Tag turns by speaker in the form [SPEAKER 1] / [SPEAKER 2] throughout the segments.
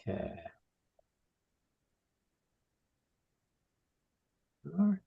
[SPEAKER 1] Okay. All right.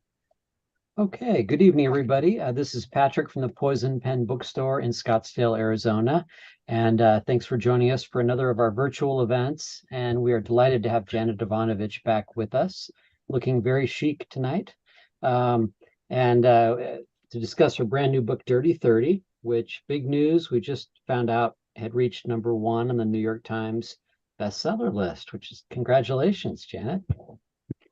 [SPEAKER 1] Okay. Good evening, everybody. This is Patrick from the Poison Pen Bookstore in Scottsdale, Arizona. And thanks for joining us for another of our virtual events. And we are delighted to have Janet Evanovich back with us, looking very chic tonight. And to discuss her brand new book, Dirty 30, which big news, we just found out had reached #1 on the New York Times bestseller list, which is congratulations, Janet.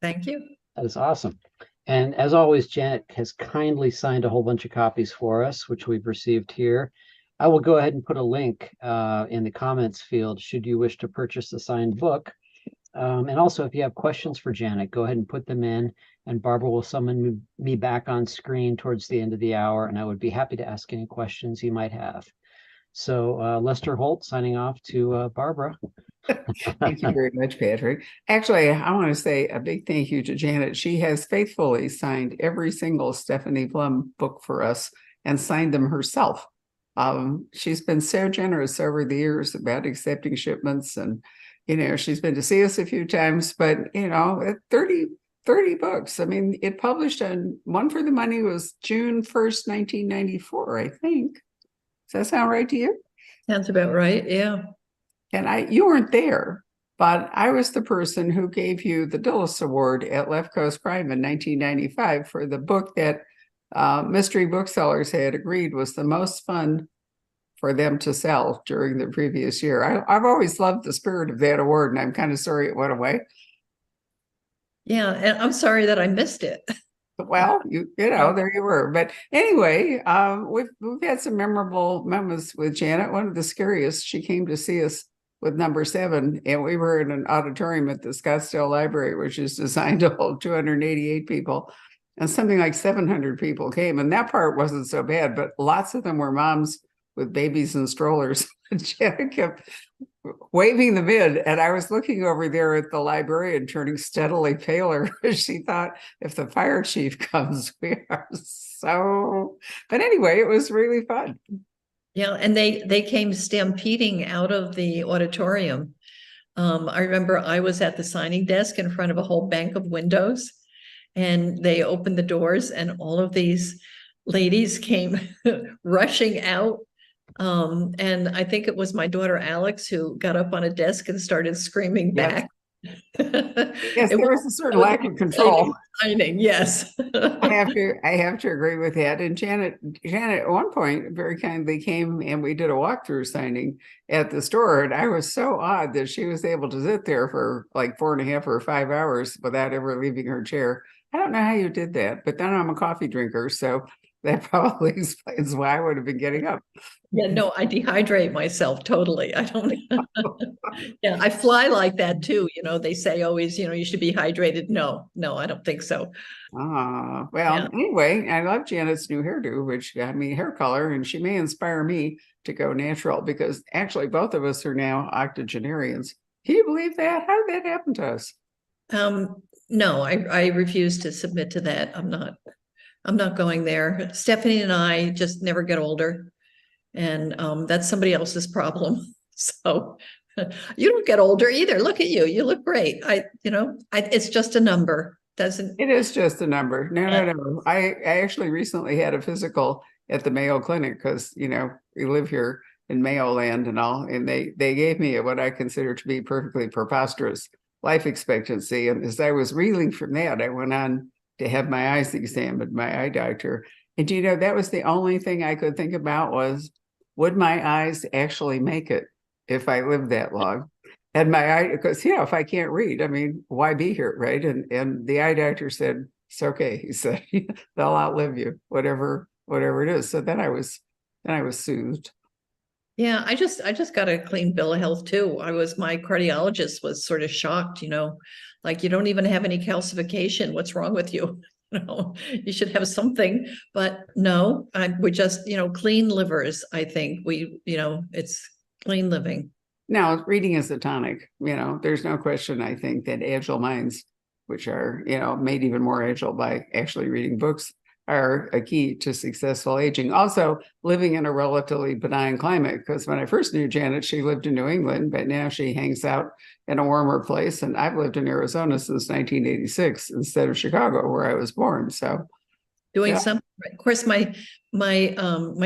[SPEAKER 2] Thank you.
[SPEAKER 1] That is awesome. And as always, Janet has kindly signed a whole bunch of copies for us, which we've received here. I will go ahead and put a link in the comments field should you wish to purchase a signed book. And also, if you have questions for Janet, go ahead and put them in, and Barbara will summon me back on screen towards the end of the hour, and I would be happy to ask any questions you might have. So Lester Holt signing off to Barbara.
[SPEAKER 3] Thank you very much, Patrick. Actually, I want to say a big thank you to Janet. She has faithfully signed every single Stephanie Plum book for us and signed them herself. She's been so generous over the years about accepting shipments, and she's been to see us a few times, but 30 books. I mean, it published on One for the Money was June 1st, 1994, I think. Does that sound right to you?
[SPEAKER 2] Sounds about right. Yeah.
[SPEAKER 3] And you weren't there, but I was the person who gave you the Dulles Award at Left Coast Crime in 1995 for the book that mystery booksellers had agreed was the most fun for them to sell during the previous year. I've always loved the spirit of that award, and I'm kind of sorry it went away.
[SPEAKER 2] Yeah, and I'm sorry that I missed it.
[SPEAKER 3] Well, there you were. But anyway, we've had some memorable moments with Janet. One of the scariest, she came to see us with #7, and we were in an auditorium at the Scottsdale Library, which is designed to hold 288 people, and something like 700 people came. And that part wasn't so bad, but lots of them were moms with babies and strollers. Janet kept waving them in, and I was looking over there at the librarian turning steadily paler. She thought, if the fire chief comes, we are so... But anyway, it was really fun.
[SPEAKER 2] Yeah, and they came stampeding out of the auditorium. I remember I was at the signing desk in front of a whole bank of windows, and they opened the doors, and all of these ladies came rushing out. And I think it was my daughter Alex who got up on a desk and started screaming back.
[SPEAKER 3] Yes, there was a certain lack of control.
[SPEAKER 2] Yes.
[SPEAKER 3] I have to agree with that. And Janet at one point very kindly came and we did a walkthrough signing at the store. And I was so awed that she was able to sit there for like 4.5 or 5 hours without ever leaving her chair. I don't know how you did that, but then I'm a coffee drinker, so that probably explains why I would have been getting up.
[SPEAKER 2] Yeah, no, I dehydrate myself totally. I don't. Yeah, I fly like that too. They say always, you should be hydrated. No, I don't think so.
[SPEAKER 3] Anyway, I love Janet's new hairdo, which got me hair color, and she may inspire me to go natural because actually both of us are now octogenarians. Can you believe that? How did that happen to us?
[SPEAKER 2] No, I refuse to submit to that. I'm not going there. Stephanie and I just never get older, and that's somebody else's problem. So you don't get older either. Look at you. You look great. It's just a number.
[SPEAKER 3] It is just a number. No. I actually recently had a physical at the Mayo Clinic because, we live here in Mayo land and all, and they gave me what I consider to be perfectly preposterous life expectancy. And as I was reeling from that, I went on to have my eyes examined by my eye doctor. And that was the only thing I could think about was, would my eyes actually make it if I lived that long? And my eye, because if I can't read, I mean, why be here, right? And the eye doctor said, it's okay. He said, they'll outlive you, whatever it is. So then I was soothed.
[SPEAKER 2] Yeah, I just got a clean bill of health too. My cardiologist was sort of shocked, like you don't even have any calcification. What's wrong with you? You should have something, but no, we just, clean livers. I think it's clean living.
[SPEAKER 3] Now, reading is a tonic, there's no question. I think that agile minds, which are, made even more agile by actually reading books, are a key to successful aging. Also, living in a relatively benign climate, because when I first knew Janet, she lived in New England, but now she hangs out in a warmer place. And I've lived in Arizona since 1986 instead of Chicago, where I was born. So
[SPEAKER 2] Doing
[SPEAKER 3] yeah.
[SPEAKER 2] something. Of course, my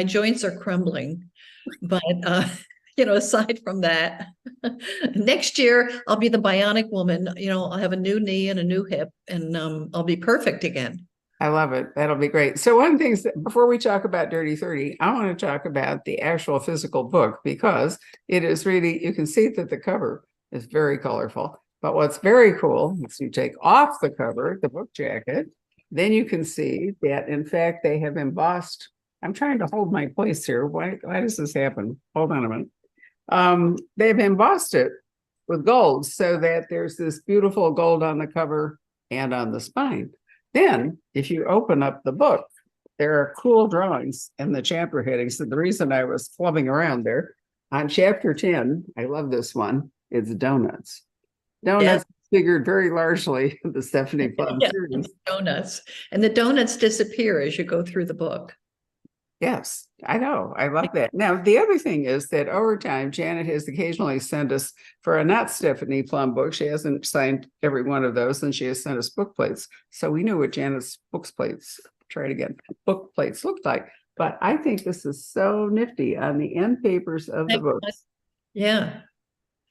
[SPEAKER 2] joints are crumbling, but aside from that, next year I'll be the bionic woman. I'll have a new knee and a new hip, and I'll be perfect again.
[SPEAKER 3] I love it. That'll be great. So one of the things that before we talk about Dirty 30, I want to talk about the actual physical book, because it is really, you can see that the cover is very colorful. But what's very cool is you take off the cover, the book jacket, then you can see that, in fact, they have embossed. I'm trying to hold my place here. Why does this happen? Hold on a minute. They've embossed it with gold so that there's this beautiful gold on the cover and on the spine. Then, if you open up the book, there are cool drawings in the chapter headings. So the reason I was flubbing around there, on chapter 10, I love this one, it's donuts. Donuts figured very largely in the Stephanie Plum series.
[SPEAKER 2] Donuts. And the donuts disappear as you go through the book.
[SPEAKER 3] Yes, I know. I love that. Now, the other thing is that over time, Janet has occasionally sent us for a not Stephanie Plum book. She hasn't signed every one of those, and she has sent us book plates. So we knew what Janet's book plates looked like. But I think this is so nifty on the end papers of the books.
[SPEAKER 2] Yeah.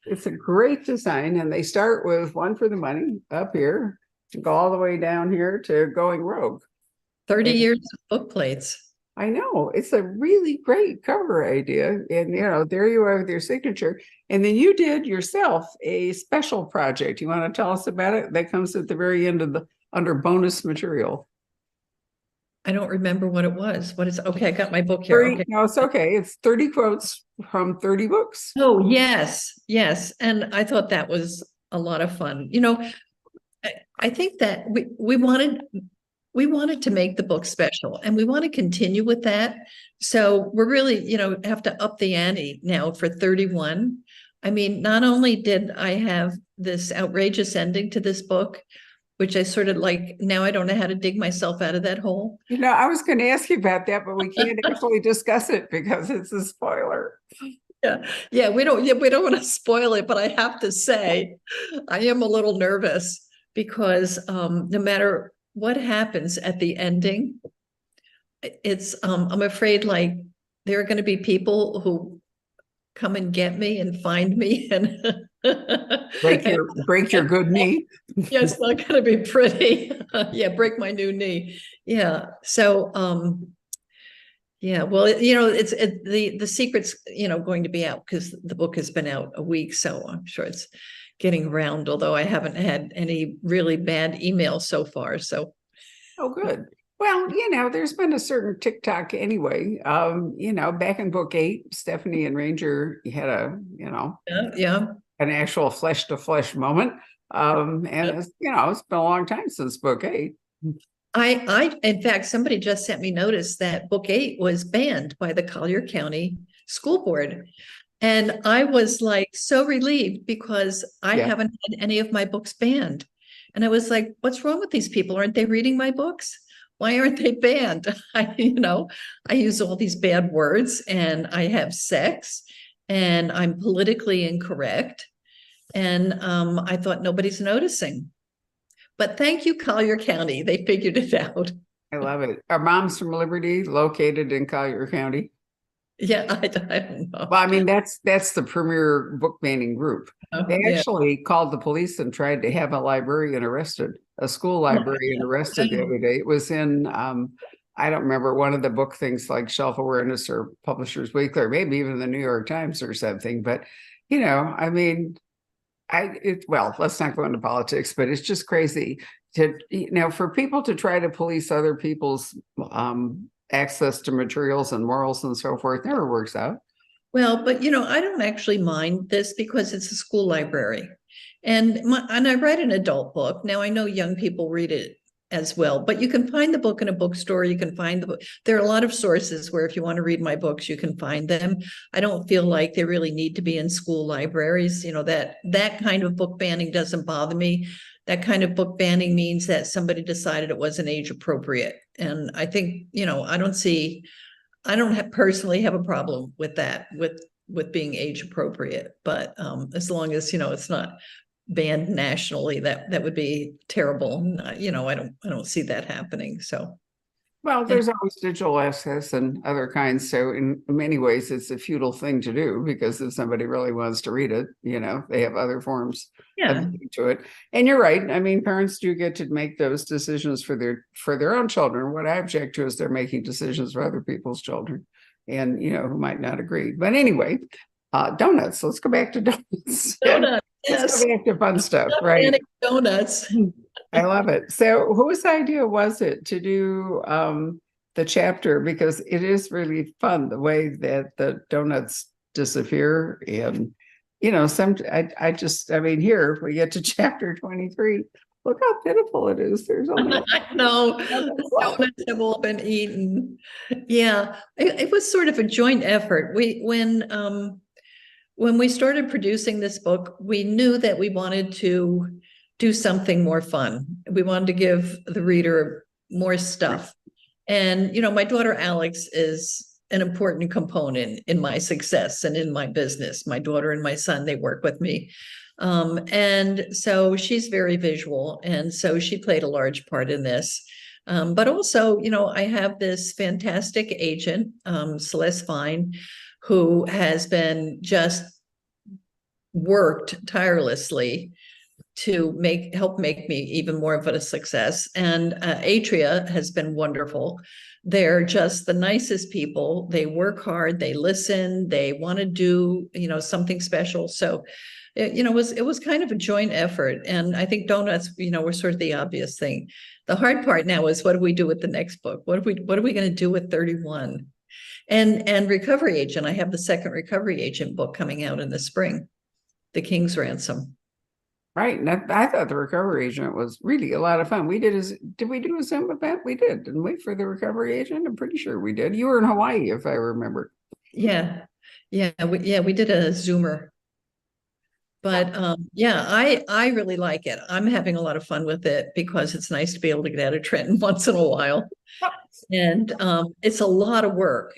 [SPEAKER 3] It's a great design, and they start with one for the money up here to go all the way down here to going rogue.
[SPEAKER 2] 30 years of book plates.
[SPEAKER 3] I know, it's a really great cover idea. And, there you are with your signature. And then you did yourself a special project. You want to tell us about it? That comes at the very end of under bonus material.
[SPEAKER 2] I don't remember what it was. What is, okay, I got my book here. Okay.
[SPEAKER 3] No, it's okay. It's 30 quotes from 30 books.
[SPEAKER 2] Oh, yes. And I thought that was a lot of fun. I think that we wanted to make the book special, and we want to continue with that. So we're really, have to up the ante now for 31. I mean, not only did I have this outrageous ending to this book, which I sort of like, now I don't know how to dig myself out of that hole.
[SPEAKER 3] I was going to ask you about that, but we can't actually discuss it because it's a spoiler.
[SPEAKER 2] Yeah, we don't want to spoil it, but I have to say, I am a little nervous because no matter what happens at the ending, it's I'm afraid like there are going to be people who come and get me and find me and
[SPEAKER 3] break your good knee.
[SPEAKER 2] Yeah, it's not going to be pretty. Yeah, break my new knee. Yeah. So yeah, well, it's the secret's going to be out because the book has been out a week, so I'm sure it's getting around, although I haven't had any really bad emails so far. So
[SPEAKER 3] oh, good. Well, there's been a certain TikTok anyway. Back in book 8, Stephanie and Ranger had an actual flesh to flesh moment. It's been a long time since book 8.
[SPEAKER 2] In fact, somebody just sent me notice that book 8 was banned by the Collier County School Board. And I was like so relieved because I haven't had any of my books banned. And I was like, what's wrong with these people? Aren't they reading my books? Why aren't they banned? I use all these bad words, and I have sex, and I'm politically incorrect. And I thought nobody's noticing. But thank you, Collier County. They figured it out.
[SPEAKER 3] I love it. Are Moms from Liberty located in Collier County?
[SPEAKER 2] Yeah, I don't know.
[SPEAKER 3] Well, I mean, that's the premier book banning group. They actually called the police and tried to have a librarian arrested, a school librarian arrested the other day. It was in, I don't remember, one of the book things like Shelf Awareness or Publishers Weekly, or maybe even the New York Times or something. But, I mean, let's not go into politics, but it's just crazy to, for people to try to police other people's access to materials and morals and so forth. Never works out.
[SPEAKER 2] Well, but I don't actually mind this because it's a school library, and I write an adult book. Now I know young people read it as well. But you can find the book in a bookstore. You can find the book. There are a lot of sources where if you want to read my books, you can find them. I don't feel like they really need to be in school libraries. You know, that kind of book banning doesn't bother me. That kind of book banning means that somebody decided it wasn't age appropriate. And I think, you know, I don't personally have a problem with that, with being age appropriate. But as long as, you know, it's not banned nationally, that would be terrible. You know, I don't see that happening. So,
[SPEAKER 3] Well, there's always digital access and other kinds. So in many ways, it's a futile thing to do, because if somebody really wants to read it, you know, they have other forms
[SPEAKER 2] yeah,
[SPEAKER 3] of getting to it. And you're right. I mean, parents do get to make those decisions for their own children. What I object to is they're making decisions for other people's children, and you know, who might not agree. But anyway, donuts. Let's go back to donuts.
[SPEAKER 2] donuts.
[SPEAKER 3] Let's
[SPEAKER 2] Yes,
[SPEAKER 3] go back to fun stuff, right?
[SPEAKER 2] donuts.
[SPEAKER 3] I love it. So whose idea was it to do the chapter? Because it is really fun the way that the donuts disappear. And, you know, I mean, here we get to chapter 23. Look how pitiful it is. There's only
[SPEAKER 2] I know the donuts have all been eaten. Yeah, it was sort of a joint effort. When we started producing this book, we knew that we wanted to do something more fun. We wanted to give the reader more stuff. And, you know, my daughter Alex is an important component in my success and in my business. My daughter and my son, they work with me. And so she's very visual. And so she played a large part in this. But also, you know, I have this fantastic agent, Celeste Fine, who has been just worked tirelessly to help make me even more of a success. And Atria has been wonderful. They're just the nicest people. They work hard, they listen, they want to do, you know, something special. So you know, it was kind of a joint effort. And I think donuts, you know, were sort of the obvious thing. The hard part now is, what do we do with the next book? What are we going to do with 31? And Recovery Agent, I have the second Recovery Agent book coming out in the spring, The King's Ransom.
[SPEAKER 3] right. And I thought the Recovery Agent was really a lot of fun. Did we do a Zoom event? We did, didn't we, for the Recovery Agent? I'm pretty sure we did. You were in Hawaii, if I remember.
[SPEAKER 2] Yeah. We did a Zoomer. But yeah, I really like it. I'm having a lot of fun with it because it's nice to be able to get out of Trenton once in a while. And it's a lot of work.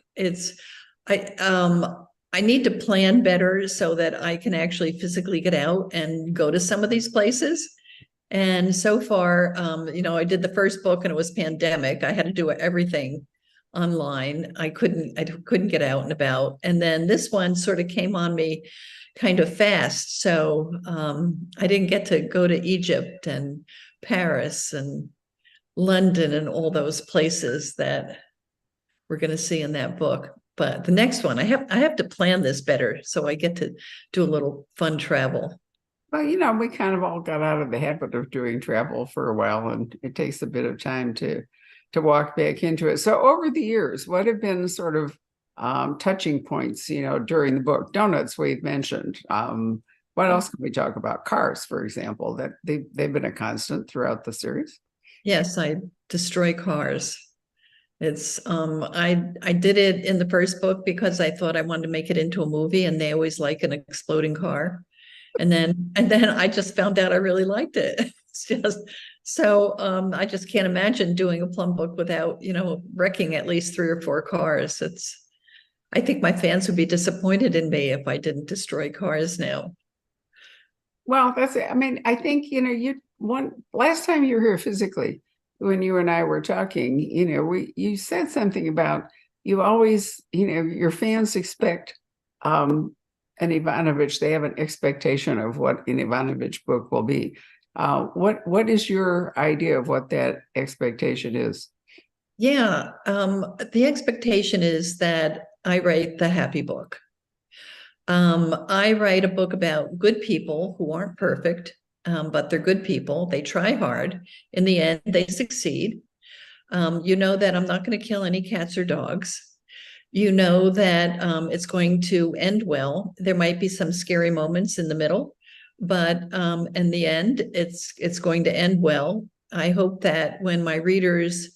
[SPEAKER 2] I need to plan better so that I can actually physically get out and go to some of these places. And so far, you know, I did the first book and it was pandemic. I had to do everything online. I couldn't get out and about. And then this one sort of came on me kind of fast. So I didn't get to go to Egypt and Paris and London and all those places that we're going to see in that book. But the next one, I have to plan this better so I get to do a little fun travel.
[SPEAKER 3] Well, you know, we kind of all got out of the habit of doing travel for a while, and it takes a bit of time to walk back into it. So over the years, what have been sort of touching points, you know, during the book? Donuts we've mentioned. What else can we talk about? Cars, for example, that they've been a constant throughout the series.
[SPEAKER 2] Yes, I destroy cars. It's I did it in the first book because I thought I wanted to make it into a movie, and they always like an exploding car. And then I just found out I really liked it. It's just so I just can't imagine doing a Plum book without, you know, wrecking at least 3 or 4 cars. I think my fans would be disappointed in me if I didn't destroy cars now.
[SPEAKER 3] Well, that's it. I mean, I think, you know, last time you were here physically, when you and I were talking, you know, you said something about, you always, you know, your fans expect an Evanovich, they have an expectation of what an Evanovich book will be. What is your idea of what that expectation is?
[SPEAKER 2] Yeah, the expectation is that I write the happy book. I write a book about good people who aren't perfect, but they're good people. They try hard. In the end, they succeed. You know that I'm not going to kill any cats or dogs. You know that it's going to end well. There might be some scary moments in the middle, but in the end, it's going to end well. I hope that when my readers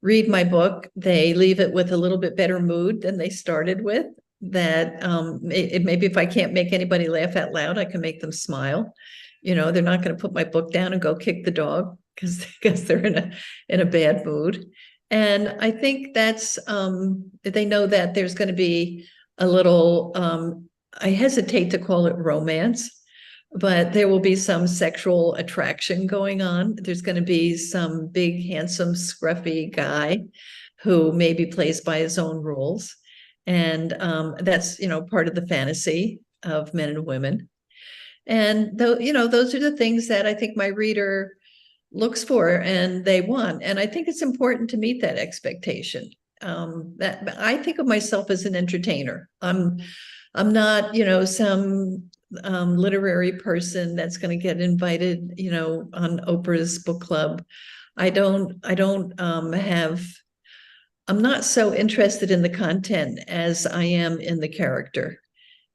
[SPEAKER 2] read my book, they leave it with a little bit better mood than they started with. That maybe if I can't make anybody laugh out loud, I can make them smile. They're not going to put my book down and go kick the dog because they're in a bad mood. And I think that's they know that there's going to be a little. I hesitate to call it romance, but there will be some sexual attraction going on. There's going to be some big, handsome, scruffy guy who maybe plays by his own rules. And that's, part of the fantasy of men and women. And those are the things that I think my reader looks for and they want. And I think it's important to meet that expectation. That I think of myself as an entertainer. I'm not, some literary person that's going to get invited, on Oprah's book club. I'm not so interested in the content as I am in the character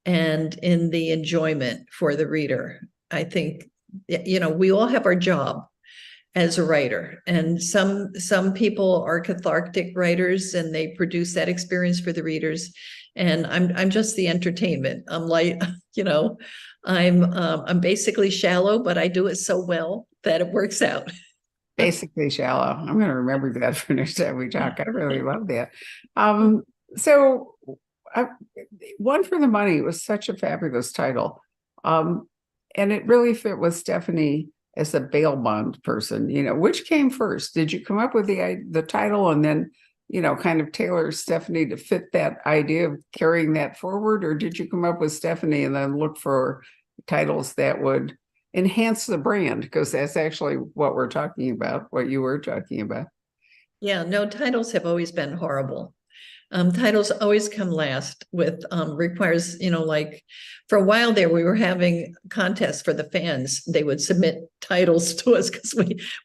[SPEAKER 2] and in the enjoyment for the reader. I think, we all have our job as a writer, and some people are cathartic writers and they produce that experience for the readers. And I'm just the entertainment. I'm like, I'm basically shallow, but I do it so well that it works out.
[SPEAKER 3] Basically shallow. I'm going to remember that for next time we talk. I really love that. So One for the Money was such a fabulous title. And it really fit with Stephanie as a bail bond person. Which came first? Did you come up with the title and then, kind of tailor Stephanie to fit that idea of carrying that forward? Or did you come up with Stephanie and then look for titles that would enhance the brand? Because that's actually what we're talking about, what you were talking about.
[SPEAKER 2] Yeah, no, titles have always been horrible. Titles always come last with requires, like for a while there, we were having contests for the fans. They would submit titles to us because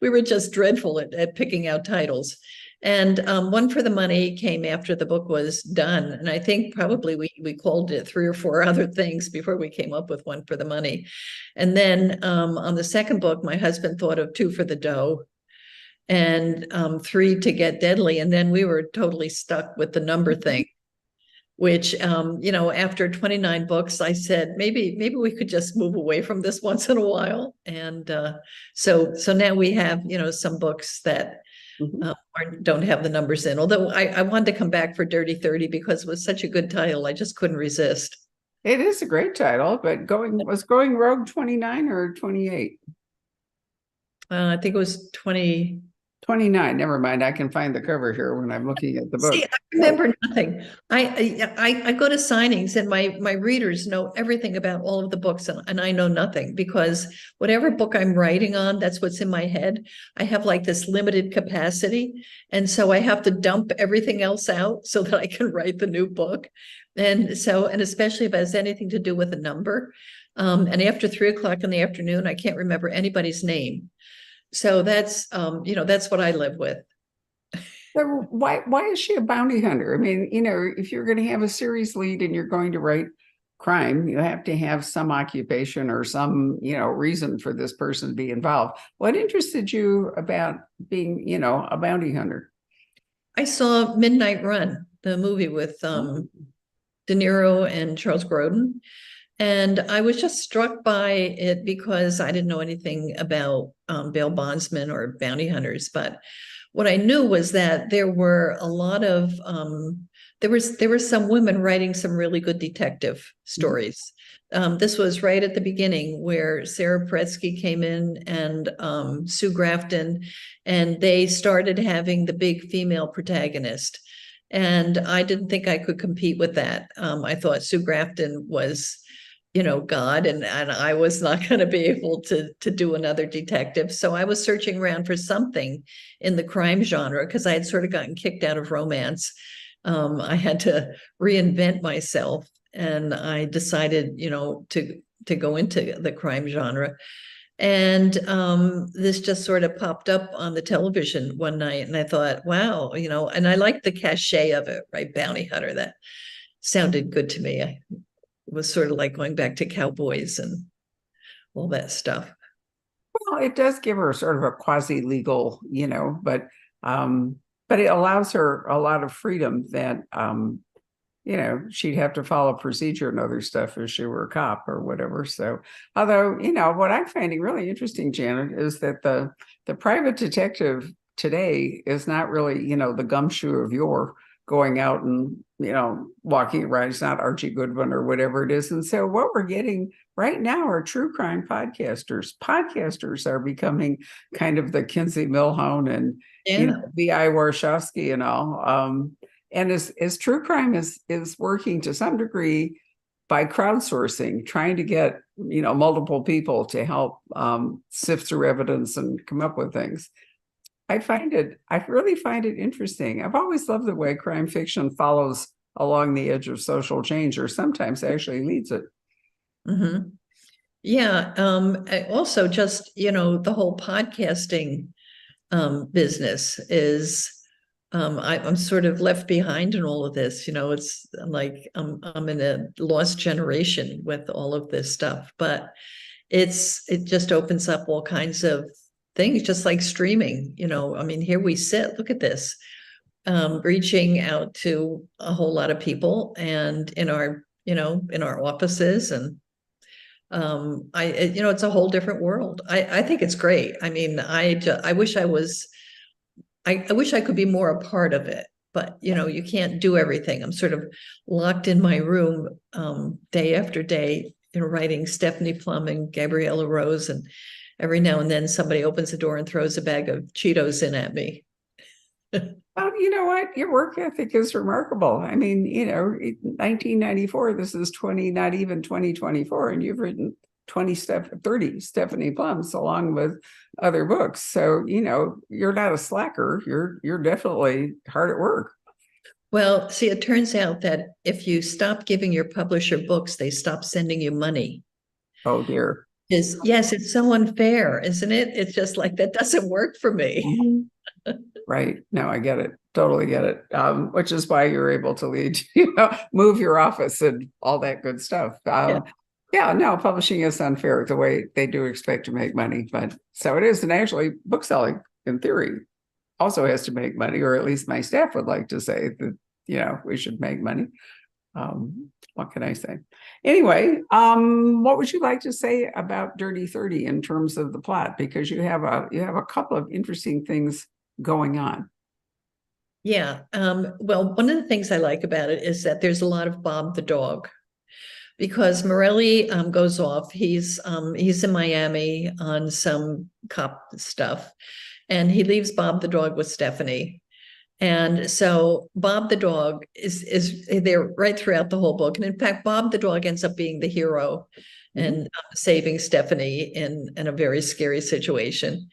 [SPEAKER 2] we were just dreadful at picking out titles. And One for the Money came after the book was done. And I think probably we called it 3 or 4 other things before we came up with One for the Money. And then on the second book, my husband thought of 2 for the Dough and 3 to Get Deadly. And then we were totally stuck with the number thing, which, after 29 books, I said, maybe we could just move away from this once in a while. And so now we have, some books that don't have the numbers in, although I wanted to come back for Dirty 30 because it was such a good title. I just couldn't resist.
[SPEAKER 3] It is a great title, but was Going Rogue 29 or 28?
[SPEAKER 2] I think it was
[SPEAKER 3] 29. Never mind. I can find the cover here when I'm looking at the book.
[SPEAKER 2] See, I remember nothing. I go to signings and my readers know everything about all of the books and I know nothing because whatever book I'm writing on, that's what's in my head. I have like this limited capacity. And so I have to dump everything else out so that I can write the new book. And especially if it has anything to do with a number. And after 3 o'clock in the afternoon, I can't remember anybody's name. So that's what I live with.
[SPEAKER 3] So why is she a bounty hunter? I mean, if you're going to have a series lead and you're going to write crime, you have to have some occupation or some, reason for this person to be involved. What interested you about being, a bounty hunter?
[SPEAKER 2] I saw Midnight Run, the movie with De Niro and Charles Grodin. And I was just struck by it because I didn't know anything about bail bondsmen or bounty hunters. But what I knew was that there were a lot of there were some women writing some really good detective stories. This was right at the beginning where Sarah Paretsky came in and Sue Grafton, and they started having the big female protagonist. And I didn't think I could compete with that. I thought Sue Grafton was, God, and I was not going to be able to do another detective. So I was searching around for something in the crime genre because I had sort of gotten kicked out of romance. I had to reinvent myself, and I decided, to go into the crime genre. And this just sort of popped up on the television one night, and I thought, wow, and I liked the cachet of it, right? Bounty hunter, that sounded good to me. It was sort of like going back to cowboys and all that stuff.
[SPEAKER 3] Well, Well, it does give her sort of a quasi-legal, but it allows her a lot of freedom that she'd have to follow procedure and other stuff if she were a cop or whatever. So, although, what I'm finding really interesting, Janet, is that the private detective today is not really, the gumshoe of yore going out and, walking around. It's not Archie Goodwin or whatever it is. And so what we're getting right now are true crime podcasters. Podcasters are becoming kind of the Kinsey Milhone and, B.I. Warshawski and all. And as true crime is working to some degree by crowdsourcing, trying to get, multiple people to help sift through evidence and come up with things. I really find it interesting. I've always loved the way crime fiction follows along the edge of social change, or sometimes actually leads it.
[SPEAKER 2] Mm-hmm. Yeah. Also just, the whole podcasting business is, I'm sort of left behind in all of this. It's like I'm in a lost generation with all of this stuff, but it just opens up all kinds of things, just like streaming. Here we sit, look at this, reaching out to a whole lot of people and in our offices, and it's a whole different world. I think it's great. I wish I wish I could be more a part of it, but you can't do everything. I'm sort of locked in my room day after day, writing Stephanie Plum and Gabriella Rose, and every now and then somebody opens the door and throws a bag of Cheetos in at me.
[SPEAKER 3] Well, you know what? Your work ethic is remarkable. 1994, this is not even 2024, and you've written 30 Stephanie Plums along with other books. So, you're not a slacker. You're definitely hard at work.
[SPEAKER 2] Well, see, it turns out that if you stop giving your publisher books, they stop sending you money.
[SPEAKER 3] Oh, dear.
[SPEAKER 2] Yes, it's so unfair, isn't it? It's just like, that doesn't work for me.
[SPEAKER 3] Mm-hmm. Right. No, I get it. Totally get it. Which is why you're able to lead, move your office and all that good stuff. Yeah, no, publishing is unfair the way they do expect to make money, but so it is. And actually, bookselling, in theory, also has to make money, or at least my staff would like to say that, we should make money. What can I say? Anyway, what would you like to say about Dirty 30 in terms of the plot? Because you have a couple of interesting things going on.
[SPEAKER 2] Yeah. Well, one of the things I like about it is that there's a lot of Bob the dog, because Morelli goes off. He's in Miami on some cop stuff, and he leaves Bob the dog with Stephanie. And so Bob the dog is there right throughout the whole book. And in fact, Bob the dog ends up being the hero and saving Stephanie in a very scary situation.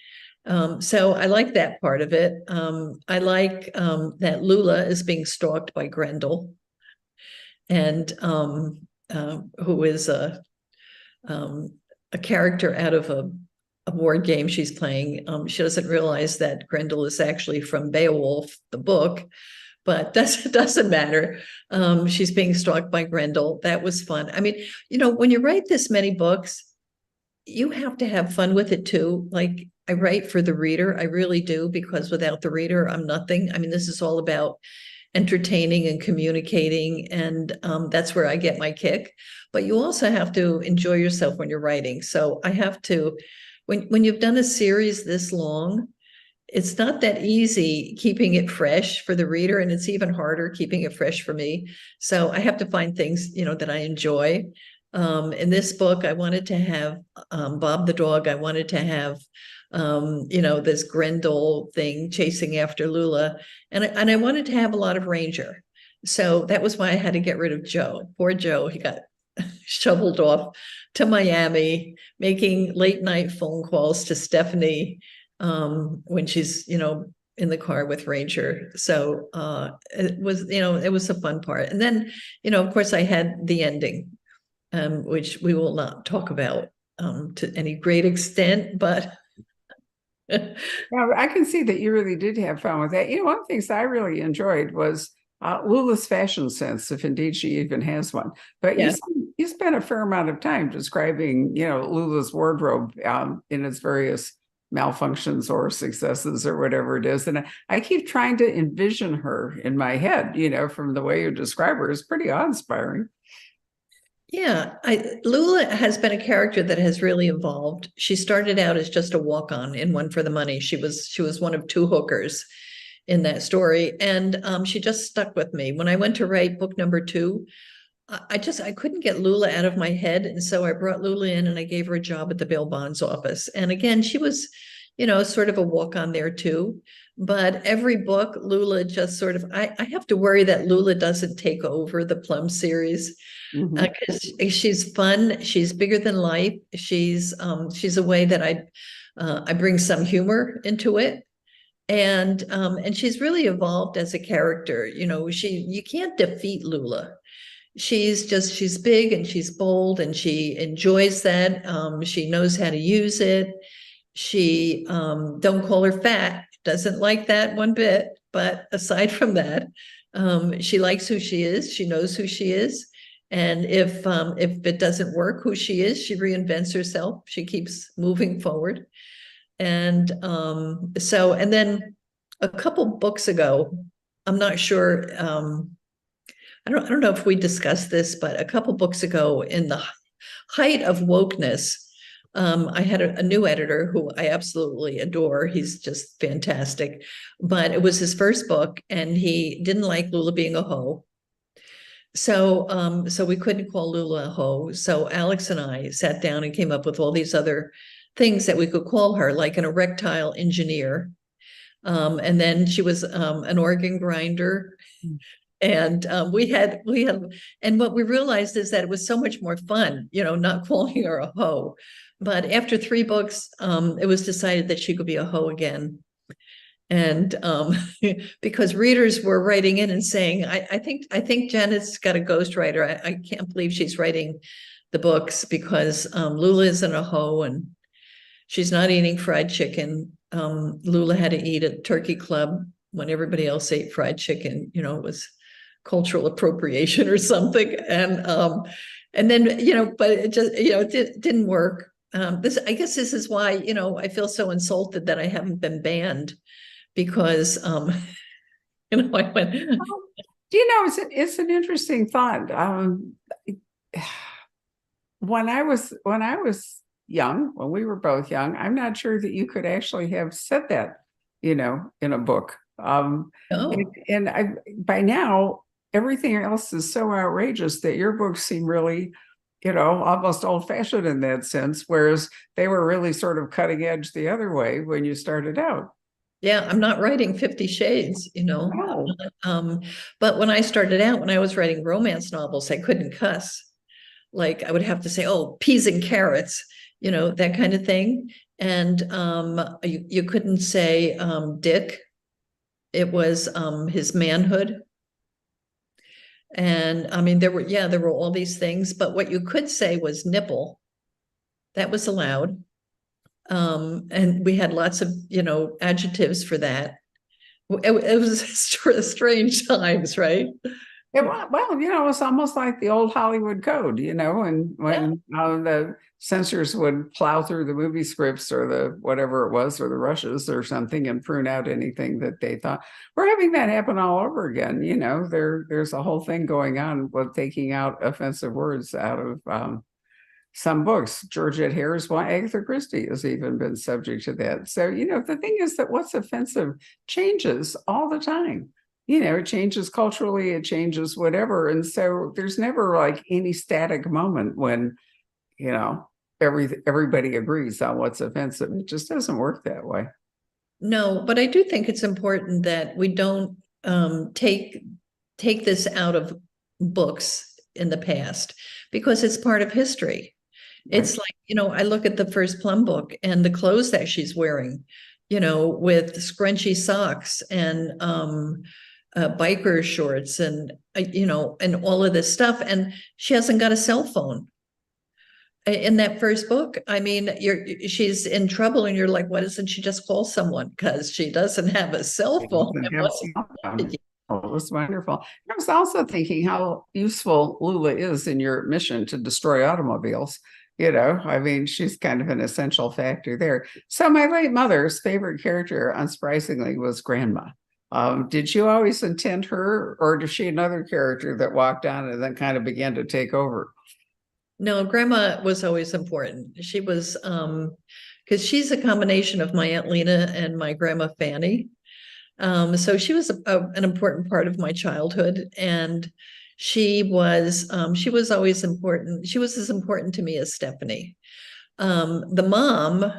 [SPEAKER 2] So I like that part of it. I like that Lula is being stalked by Grendel, and who is a character out of a board game she's playing. She doesn't realize that Grendel is actually from Beowulf, the book, but doesn't matter. She's being stalked by Grendel. That was fun. When you write this many books, you have to have fun with it too. Like, I write for the reader. I really do, because without the reader, I'm nothing. This is all about entertaining and communicating, and that's where I get my kick. But you also have to enjoy yourself when you're writing. So I have to, when you've done a series this long, it's not that easy keeping it fresh for the reader, and it's even harder keeping it fresh for me. So I have to find things, that I enjoy. In this book, I wanted to have Bob the dog. I wanted to have, this Grendel thing chasing after Lula. And I wanted to have a lot of Ranger. So that was why I had to get rid of Joe. Poor Joe, he got shoveled off to Miami, making late night phone calls to Stephanie when she's, in the car with Ranger. So it was a fun part. And then, of course, I had the ending, which we will not talk about to any great extent, but
[SPEAKER 3] Yeah, I can see that you really did have fun with that. One of the things I really enjoyed was Lula's fashion sense, if indeed she even has one. But
[SPEAKER 2] Yeah.
[SPEAKER 3] you spent a fair amount of time describing, Lula's wardrobe in its various malfunctions or successes or whatever it is. And I keep trying to envision her in my head, from the way you describe her. It's pretty awe-inspiring.
[SPEAKER 2] Yeah, Lula has been a character that has really evolved. She started out as just a walk-on in One for the Money. She was one of two hookers in that story, and she just stuck with me. When I went to write book number 2, I couldn't get Lula out of my head, and so I brought Lula in and I gave her a job at the bail bonds office. And again, she was, sort of a walk-on there too. But every book, Lula just sort of, I have to worry that Lula doesn't take over the Plum series. Because she's fun, she's bigger than life. She's a way that I bring some humor into it, and she's really evolved as a character. You can't defeat Lula. She's big and she's bold and she enjoys that. She knows how to use it. She don't call her fat, doesn't like that one bit. But aside from that, she likes who she is. She knows who she is. And if it doesn't work who she is, she reinvents herself. She keeps moving forward. And and then a couple books ago, I'm not sure, I don't know if we discussed this, but a couple books ago, in the height of wokeness, I had a new editor who I absolutely adore. He's just fantastic. But it was his first book, and he didn't like Lula being a hoe. So we couldn't call Lula a hoe. So Alex and I sat down and came up with all these other things that we could call her, like an erectile engineer. And then she was an organ grinder. And we had, and what we realized is that it was so much more fun, not calling her a hoe. But after 3 books, it was decided that she could be a hoe again. And because readers were writing in and saying, I think Janet's got a ghostwriter. I can't believe she's writing the books because Lula isn't a hoe and she's not eating fried chicken. Lula had to eat at Turkey Club when everybody else ate fried chicken. It was cultural appropriation or something. And then, but it just, it didn't work. I guess this is why, I feel so insulted that I haven't been banned. Because I went.
[SPEAKER 3] It's an interesting thought. When I was young, when we were both young, I'm not sure that you could actually have said that, in a book. And by now everything else is so outrageous that your books seem really, almost old-fashioned in that sense, whereas they were really sort of cutting edge the other way when you started out.
[SPEAKER 2] Yeah, I'm not writing 50 Shades,
[SPEAKER 3] No.
[SPEAKER 2] But when I started out, when I was writing romance novels, I couldn't cuss. Like I would have to say, oh, peas and carrots, that kind of thing. And you couldn't say Dick. It was his manhood. And I mean, there were all these things, but what you could say was nipple. That was allowed. And we had lots of, adjectives for that. It was strange times, right?
[SPEAKER 3] Well, it's almost like the old Hollywood code, and when the censors would plow through the movie scripts or the whatever it was, or the rushes or something, and prune out anything that they thought. We're having that happen all over again. There's a whole thing going on with taking out offensive words out of some books. Georgette Harris, Agatha Christie has even been subject to that. So, the thing is that what's offensive changes all the time. It changes culturally, it changes whatever. And so there's never like any static moment when, everybody agrees on what's offensive. It just doesn't work that way.
[SPEAKER 2] No, but I do think it's important that we don't take this out of books in the past, because it's part of history. It's like, I look at the first Plum book and the clothes that she's wearing, with scrunchy socks and biker shorts and, and all of this stuff. And she hasn't got a cell phone. In that first book, I mean, she's in trouble and you're like, why doesn't she just call someone? Because she doesn't have a cell phone.
[SPEAKER 3] Oh, that's wonderful. I was also thinking how useful Lula is in your mission to destroy automobiles. I mean, she's kind of an essential factor there. So my late mother's favorite character, unsurprisingly, was Grandma. Did you always intend her, or was she another character that walked on and then kind of began to take over?
[SPEAKER 2] No, Grandma was always important. She was, because she's a combination of my Aunt Lena and my Grandma Fanny. So she was an important part of my childhood, and she was always important. She was as important to me as Stephanie. The mom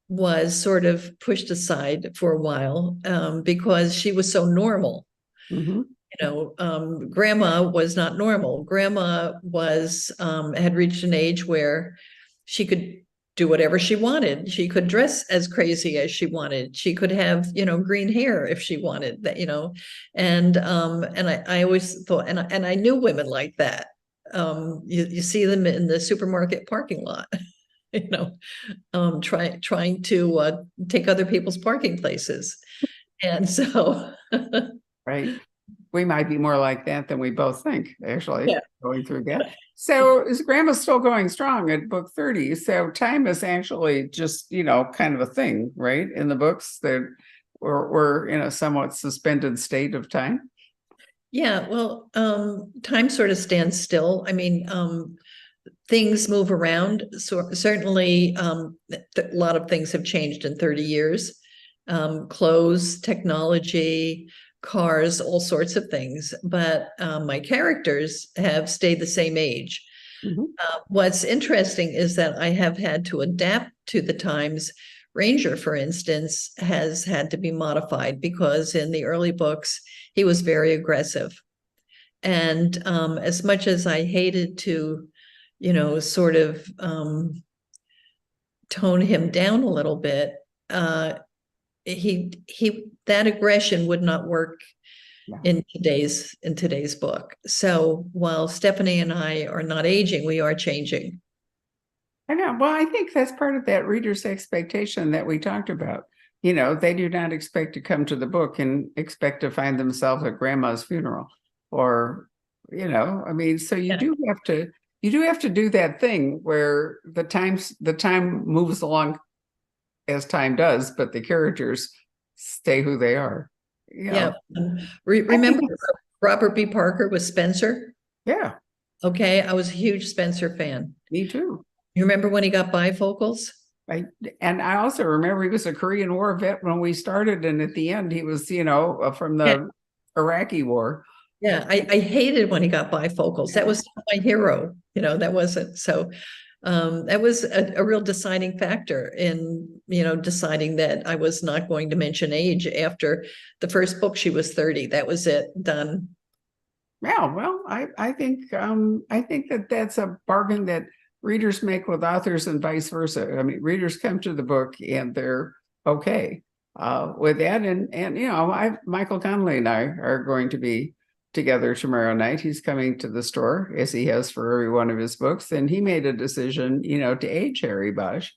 [SPEAKER 2] was sort of pushed aside for a while, because she was so normal.
[SPEAKER 3] Mm-hmm.
[SPEAKER 2] Grandma was not normal. Grandma was had reached an age where she could do whatever she wanted. She could dress as crazy as she wanted. She could have, green hair if she wanted that, and I always thought, and I knew women like that. You see them in the supermarket parking lot, trying to take other people's parking places. And so
[SPEAKER 3] Right. We might be more like that than we both think, actually,
[SPEAKER 2] yeah.
[SPEAKER 3] going through that. So is Grandma still going strong at book 30? So time is actually just, kind of a thing, right? In the books that we're in a somewhat suspended state of time.
[SPEAKER 2] Yeah, well, time sort of stands still. I mean, things move around. So certainly, a lot of things have changed in 30 years. Clothes, technology, cars, all sorts of things. But my characters have stayed the same age.
[SPEAKER 3] Mhm.
[SPEAKER 2] What's interesting is that I have had to adapt to the times. Ranger, for instance, has had to be modified because in the early books, he was very aggressive. And as much as I hated to, sort of tone him down a little bit, that aggression would not work
[SPEAKER 3] Yeah.
[SPEAKER 2] in today's book. So while Stephanie and I are not aging, we are changing.
[SPEAKER 3] I know. Well, I think that's part of that reader's expectation that we talked about. They do not expect to come to the book and expect to find themselves at grandma's funeral, or, I mean, so you
[SPEAKER 2] Yeah.
[SPEAKER 3] do have to do that thing where the time moves along as time does, but the characters stay who they are.
[SPEAKER 2] Yeah.
[SPEAKER 3] I think
[SPEAKER 2] Remember Robert B. Parker with Spencer?
[SPEAKER 3] yeah,
[SPEAKER 2] Okay, I was a huge Spencer fan.
[SPEAKER 3] me too.
[SPEAKER 2] You remember when he got bifocals?
[SPEAKER 3] And I also remember he was a Korean War vet when we started, and at the end he was, from
[SPEAKER 2] Yeah.
[SPEAKER 3] the Iraqi War.
[SPEAKER 2] Yeah, I hated when he got bifocals. That was not my hero. That wasn't. So that was a real deciding factor in, deciding that I was not going to mention age after the first book. She was 30. That was it. Done.
[SPEAKER 3] Yeah, well, I think that that's a bargain that readers make with authors and vice versa. I mean, readers come to the book and they're okay with that. And Michael Connolly and I are going to be together tomorrow night. He's coming to the store, as he has for every one of his books, and he made a decision, to age Harry Bosch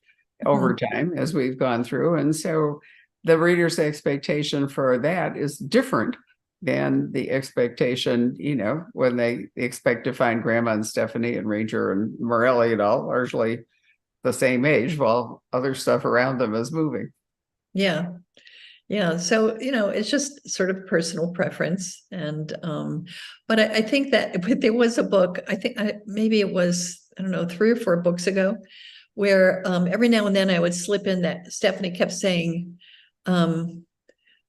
[SPEAKER 3] over time as we've gone through. And so the reader's expectation for that is different than the expectation, when they expect to find Grandma and Stephanie and Ranger and Morelli and all largely the same age, while other stuff around them is moving.
[SPEAKER 2] Yeah. Yeah. So, it's just sort of personal preference. And, but I think that there was a book, I think maybe it was, I don't know, 3 or 4 books ago, where every now and then I would slip in that Stephanie kept saying,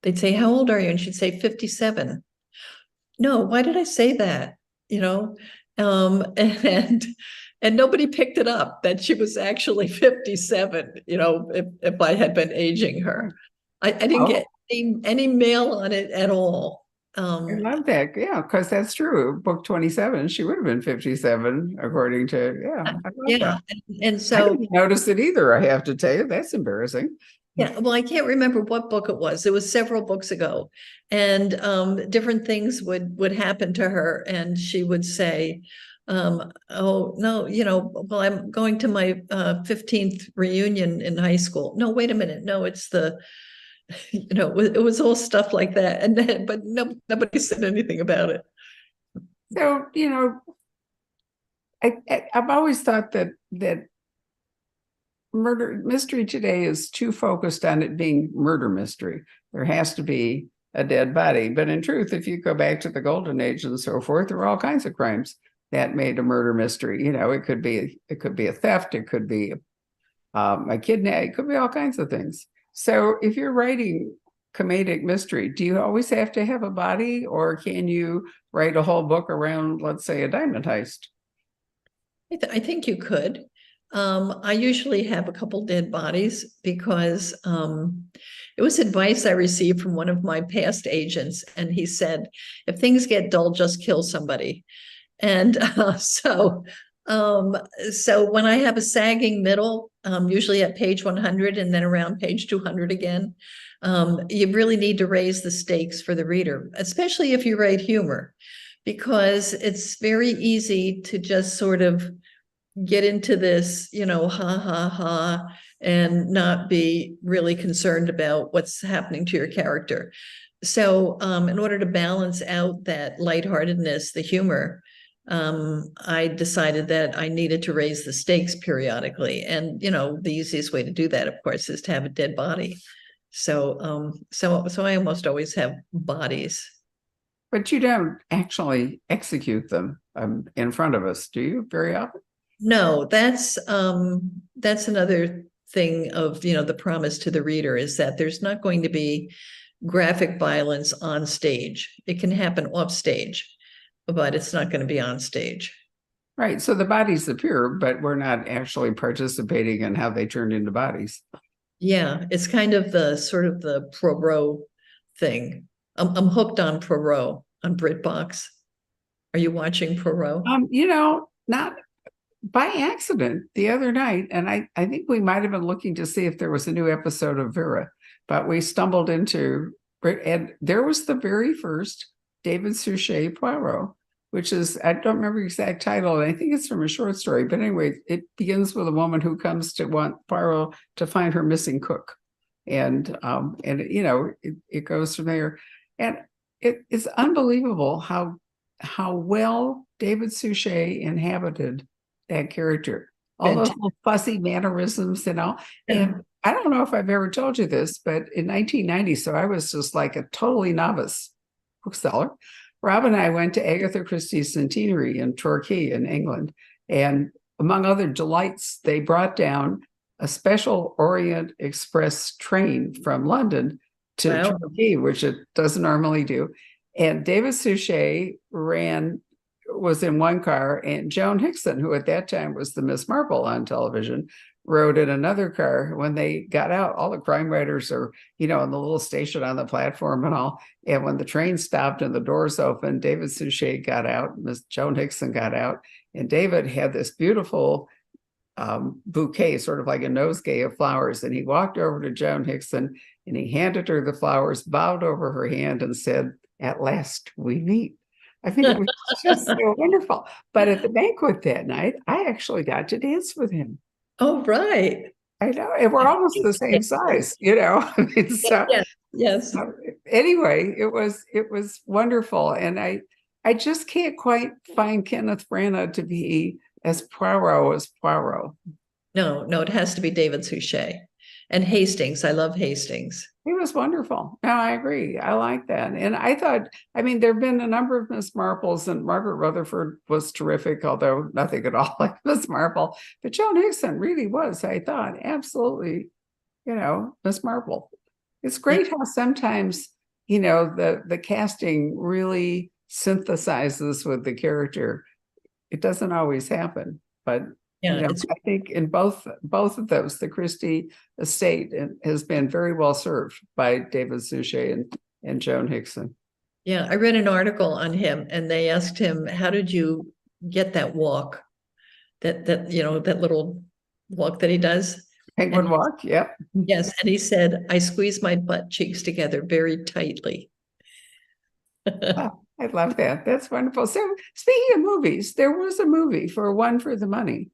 [SPEAKER 2] they'd say, "How old are you?" And she'd say 57. No, why did I say that? And nobody picked it up that she was actually 57, if I had been aging her. I didn't get any mail on it at all.
[SPEAKER 3] I love that. Yeah, because that's true. Book 27, she would have been 57, according to, I love that.
[SPEAKER 2] And
[SPEAKER 3] I
[SPEAKER 2] so
[SPEAKER 3] didn't notice it either, I have to tell you. That's embarrassing.
[SPEAKER 2] yeah, well, I can't remember what book it was. It was several books ago, and different things would happen to her, and she would say, "Oh no, well, I'm going to my 15th reunion in high school. No, wait a minute, no, it's the It was all stuff like that. And then, but nobody said anything about it.
[SPEAKER 3] So, I've always thought that murder mystery today is too focused on it being murder mystery. There has to be a dead body. But in truth, if you go back to the golden age and so forth, there were all kinds of crimes that made a murder mystery. It could be a theft, it could be a kidnap, it could be all kinds of things. So if you're writing comedic mystery, do you always have to have a body, or can you write a whole book around, let's say, a diamond heist?
[SPEAKER 2] I think you could. I usually have a couple dead bodies because it was advice I received from one of my past agents, and he said, if things get dull, just kill somebody. And so when I have a sagging middle, usually at page 100 and then around page 200 again, you really need to raise the stakes for the reader, especially if you write humor, because it's very easy to just sort of get into this, ha ha ha, and not be really concerned about what's happening to your character. So in order to balance out that lightheartedness, the humor, I decided that I needed to raise the stakes periodically. And, the easiest way to do that, of course, is to have a dead body. So I almost always have bodies.
[SPEAKER 3] But you don't actually execute them in front of us, do you, very often?
[SPEAKER 2] No, that's another thing of, the promise to the reader is that there's not going to be graphic violence on stage. It can happen off stage, but it's not going to be on stage.
[SPEAKER 3] Right. So the bodies appear, but we're not actually participating in how they turned into bodies.
[SPEAKER 2] Yeah, it's kind of the sort of the Poirot thing. I'm hooked on Poirot on BritBox. Are you watching Poirot?
[SPEAKER 3] Not by accident the other night, and I think we might have been looking to see if there was a new episode of Vera, but we stumbled into, and there was the very first David Suchet Poirot, which is, I don't remember the exact title, and I think it's from a short story, but anyway, it begins with a woman who comes to want Poirot to find her missing cook, and it goes from there, and it's unbelievable how well David Suchet inhabited that character, all those little fussy mannerisms and all. And I don't know if I've ever told you this, but in 1990, so I was just like a totally novice bookseller, Rob and I went to Agatha Christie's centenary in Torquay in England. And among other delights, they brought down a special Orient Express train from London to Torquay, which it doesn't normally do. And David Suchet was in one car, and Joan Hickson, who at that time was the Miss Marple on television, rode in another car. When they got out, all the crime writers are, in the little station on the platform and all. And when the train stopped and the doors opened, David Suchet got out, Miss Joan Hickson got out, and David had this beautiful bouquet, sort of like a nosegay of flowers. And he walked over to Joan Hickson and he handed her the flowers, bowed over her hand, and said, "At last we meet." I mean, it was just so wonderful. But at the banquet that night, I actually got to dance with him.
[SPEAKER 2] Oh, right.
[SPEAKER 3] I know. And we're almost the same size, I mean, so
[SPEAKER 2] yes.
[SPEAKER 3] Anyway, it was wonderful. And I just can't quite find Kenneth Branagh to be as Poirot as Poirot.
[SPEAKER 2] No, it has to be David Suchet. And Hastings. I love Hastings.
[SPEAKER 3] He was wonderful. No, I agree. I like that. And I thought, there have been a number of Miss Marples, and Margaret Rutherford was terrific, although nothing at all like Miss Marple. But Joan Hickson really was, I thought, absolutely, Miss Marple. It's great how sometimes, the casting really synthesizes with the character. It doesn't always happen, but I think in both of those, the Christie estate has been very well served by David Suchet and Joan Hickson.
[SPEAKER 2] Yeah, I read an article on him, and they asked him, "How did you get that walk? That little walk that he does."
[SPEAKER 3] Penguin walk, yep.
[SPEAKER 2] Yes, and he said, "I squeeze my butt cheeks together very tightly."
[SPEAKER 3] Oh, I love that. That's wonderful. So speaking of movies, there was a movie for One for the Money.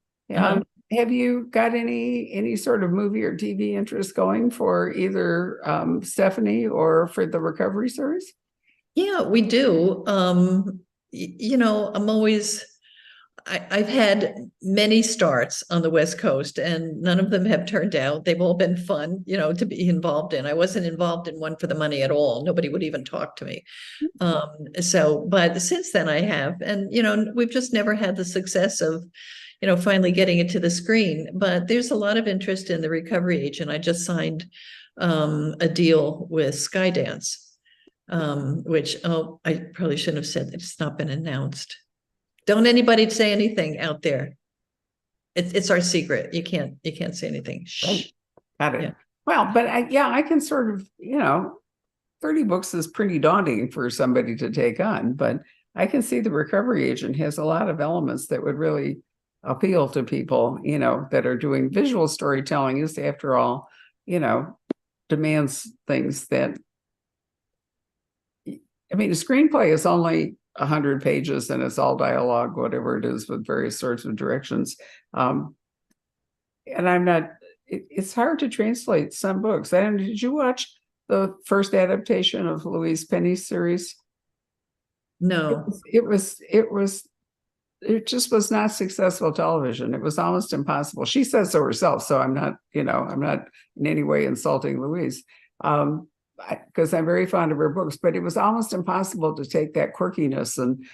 [SPEAKER 3] have you got any sort of movie or TV interest going for either Stephanie or for the recovery series?
[SPEAKER 2] Yeah, we do. You know, I've had many starts on the West Coast, and none of them have turned out. They've all been fun, you know, to be involved in. I wasn't involved in one for the money at all. Nobody would even talk to me. But since then I have, and, you know, we've just never had the success of, you know, finally getting it to the screen. But there's a lot of interest in the recovery agent. I just signed a deal with Skydance, which, oh, I probably shouldn't have said that. It's not been announced. Don't anybody say anything out there. It's our secret. You can't say anything. Shh.
[SPEAKER 3] Right. Got it.
[SPEAKER 2] Yeah.
[SPEAKER 3] Well, but I can sort of, 30 books is pretty daunting for somebody to take on, but I can see the recovery agent has a lot of elements that would really appeal to people, that are doing visual storytelling is, after all, demands things that, I mean, a screenplay is only 100 pages and it's all dialogue, whatever it is, with various sorts of directions. And it's hard to translate some books. And did you watch the first adaptation of Louise Penny's series?
[SPEAKER 2] No.
[SPEAKER 3] It just was not successful television. It was almost impossible. She says so herself, so I'm not in any way insulting Louise, because I'm very fond of her books, but it was almost impossible to take that quirkiness and,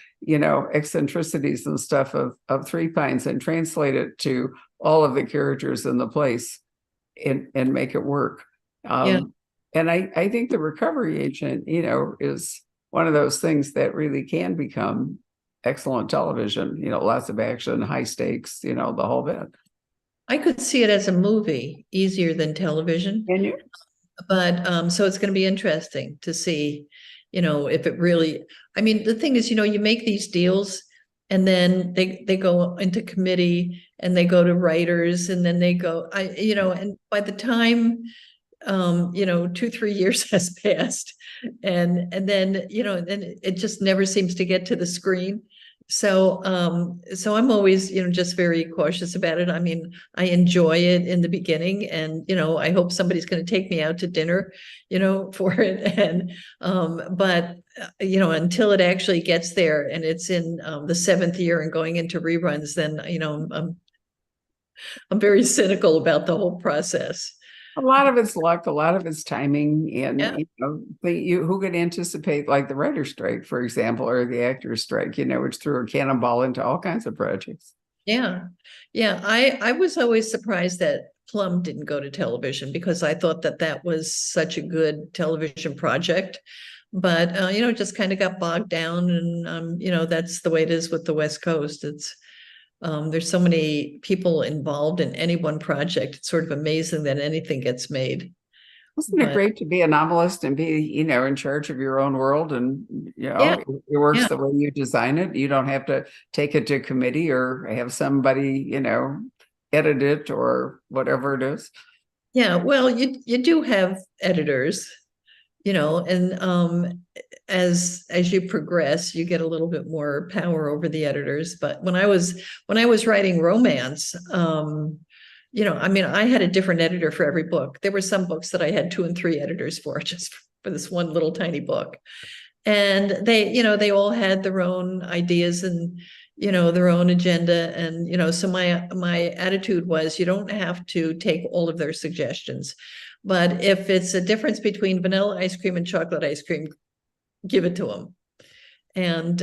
[SPEAKER 3] eccentricities and stuff of Three Pines and translate it to all of the characters in the place and make it work.
[SPEAKER 2] Yeah.
[SPEAKER 3] And I think the recovery agent, is one of those things that really can become excellent television, lots of action, high stakes, the whole bit.
[SPEAKER 2] I could see it as a movie easier than television.
[SPEAKER 3] Can you?
[SPEAKER 2] But so it's going to be interesting to see, if it really, I mean, the thing is, you make these deals and then they go into committee and they go to writers and then they go, and by the time 2-3 years has passed and then then it just never seems to get to the screen. So I'm always just very cautious about it. I mean, I enjoy it in the beginning, and I hope somebody's going to take me out to dinner for it, and but until it actually gets there and it's in the 7th year and going into reruns, then I'm very cynical about the whole process.
[SPEAKER 3] A lot of it's luck, a lot of it's timing, and
[SPEAKER 2] Yeah.
[SPEAKER 3] who could anticipate, like the writer's strike, for example, or the actor's strike, which threw a cannonball into all kinds of projects.
[SPEAKER 2] Yeah. I was always surprised that Plum didn't go to television because I thought that was such a good television project. But it just kind of got bogged down, and that's the way it is with the West Coast. It's there's so many people involved in any one project. It's sort of amazing that anything gets made.
[SPEAKER 3] Isn't it great to be a novelist and be, in charge of your own world, and
[SPEAKER 2] Yeah.
[SPEAKER 3] it works the way you design it. You don't have to take it to committee or have somebody, edit it or whatever it is.
[SPEAKER 2] Yeah, well, you do have editors, and as you progress, you get a little bit more power over the editors. But when I was writing romance, I mean, I had a different editor for every book. There were some books that I had 2 and 3 editors for, just for this one little tiny book. And they all had their own ideas and, their own agenda. And, so my attitude was, you don't have to take all of their suggestions. But if it's a difference between vanilla ice cream and chocolate ice cream, give it to them. And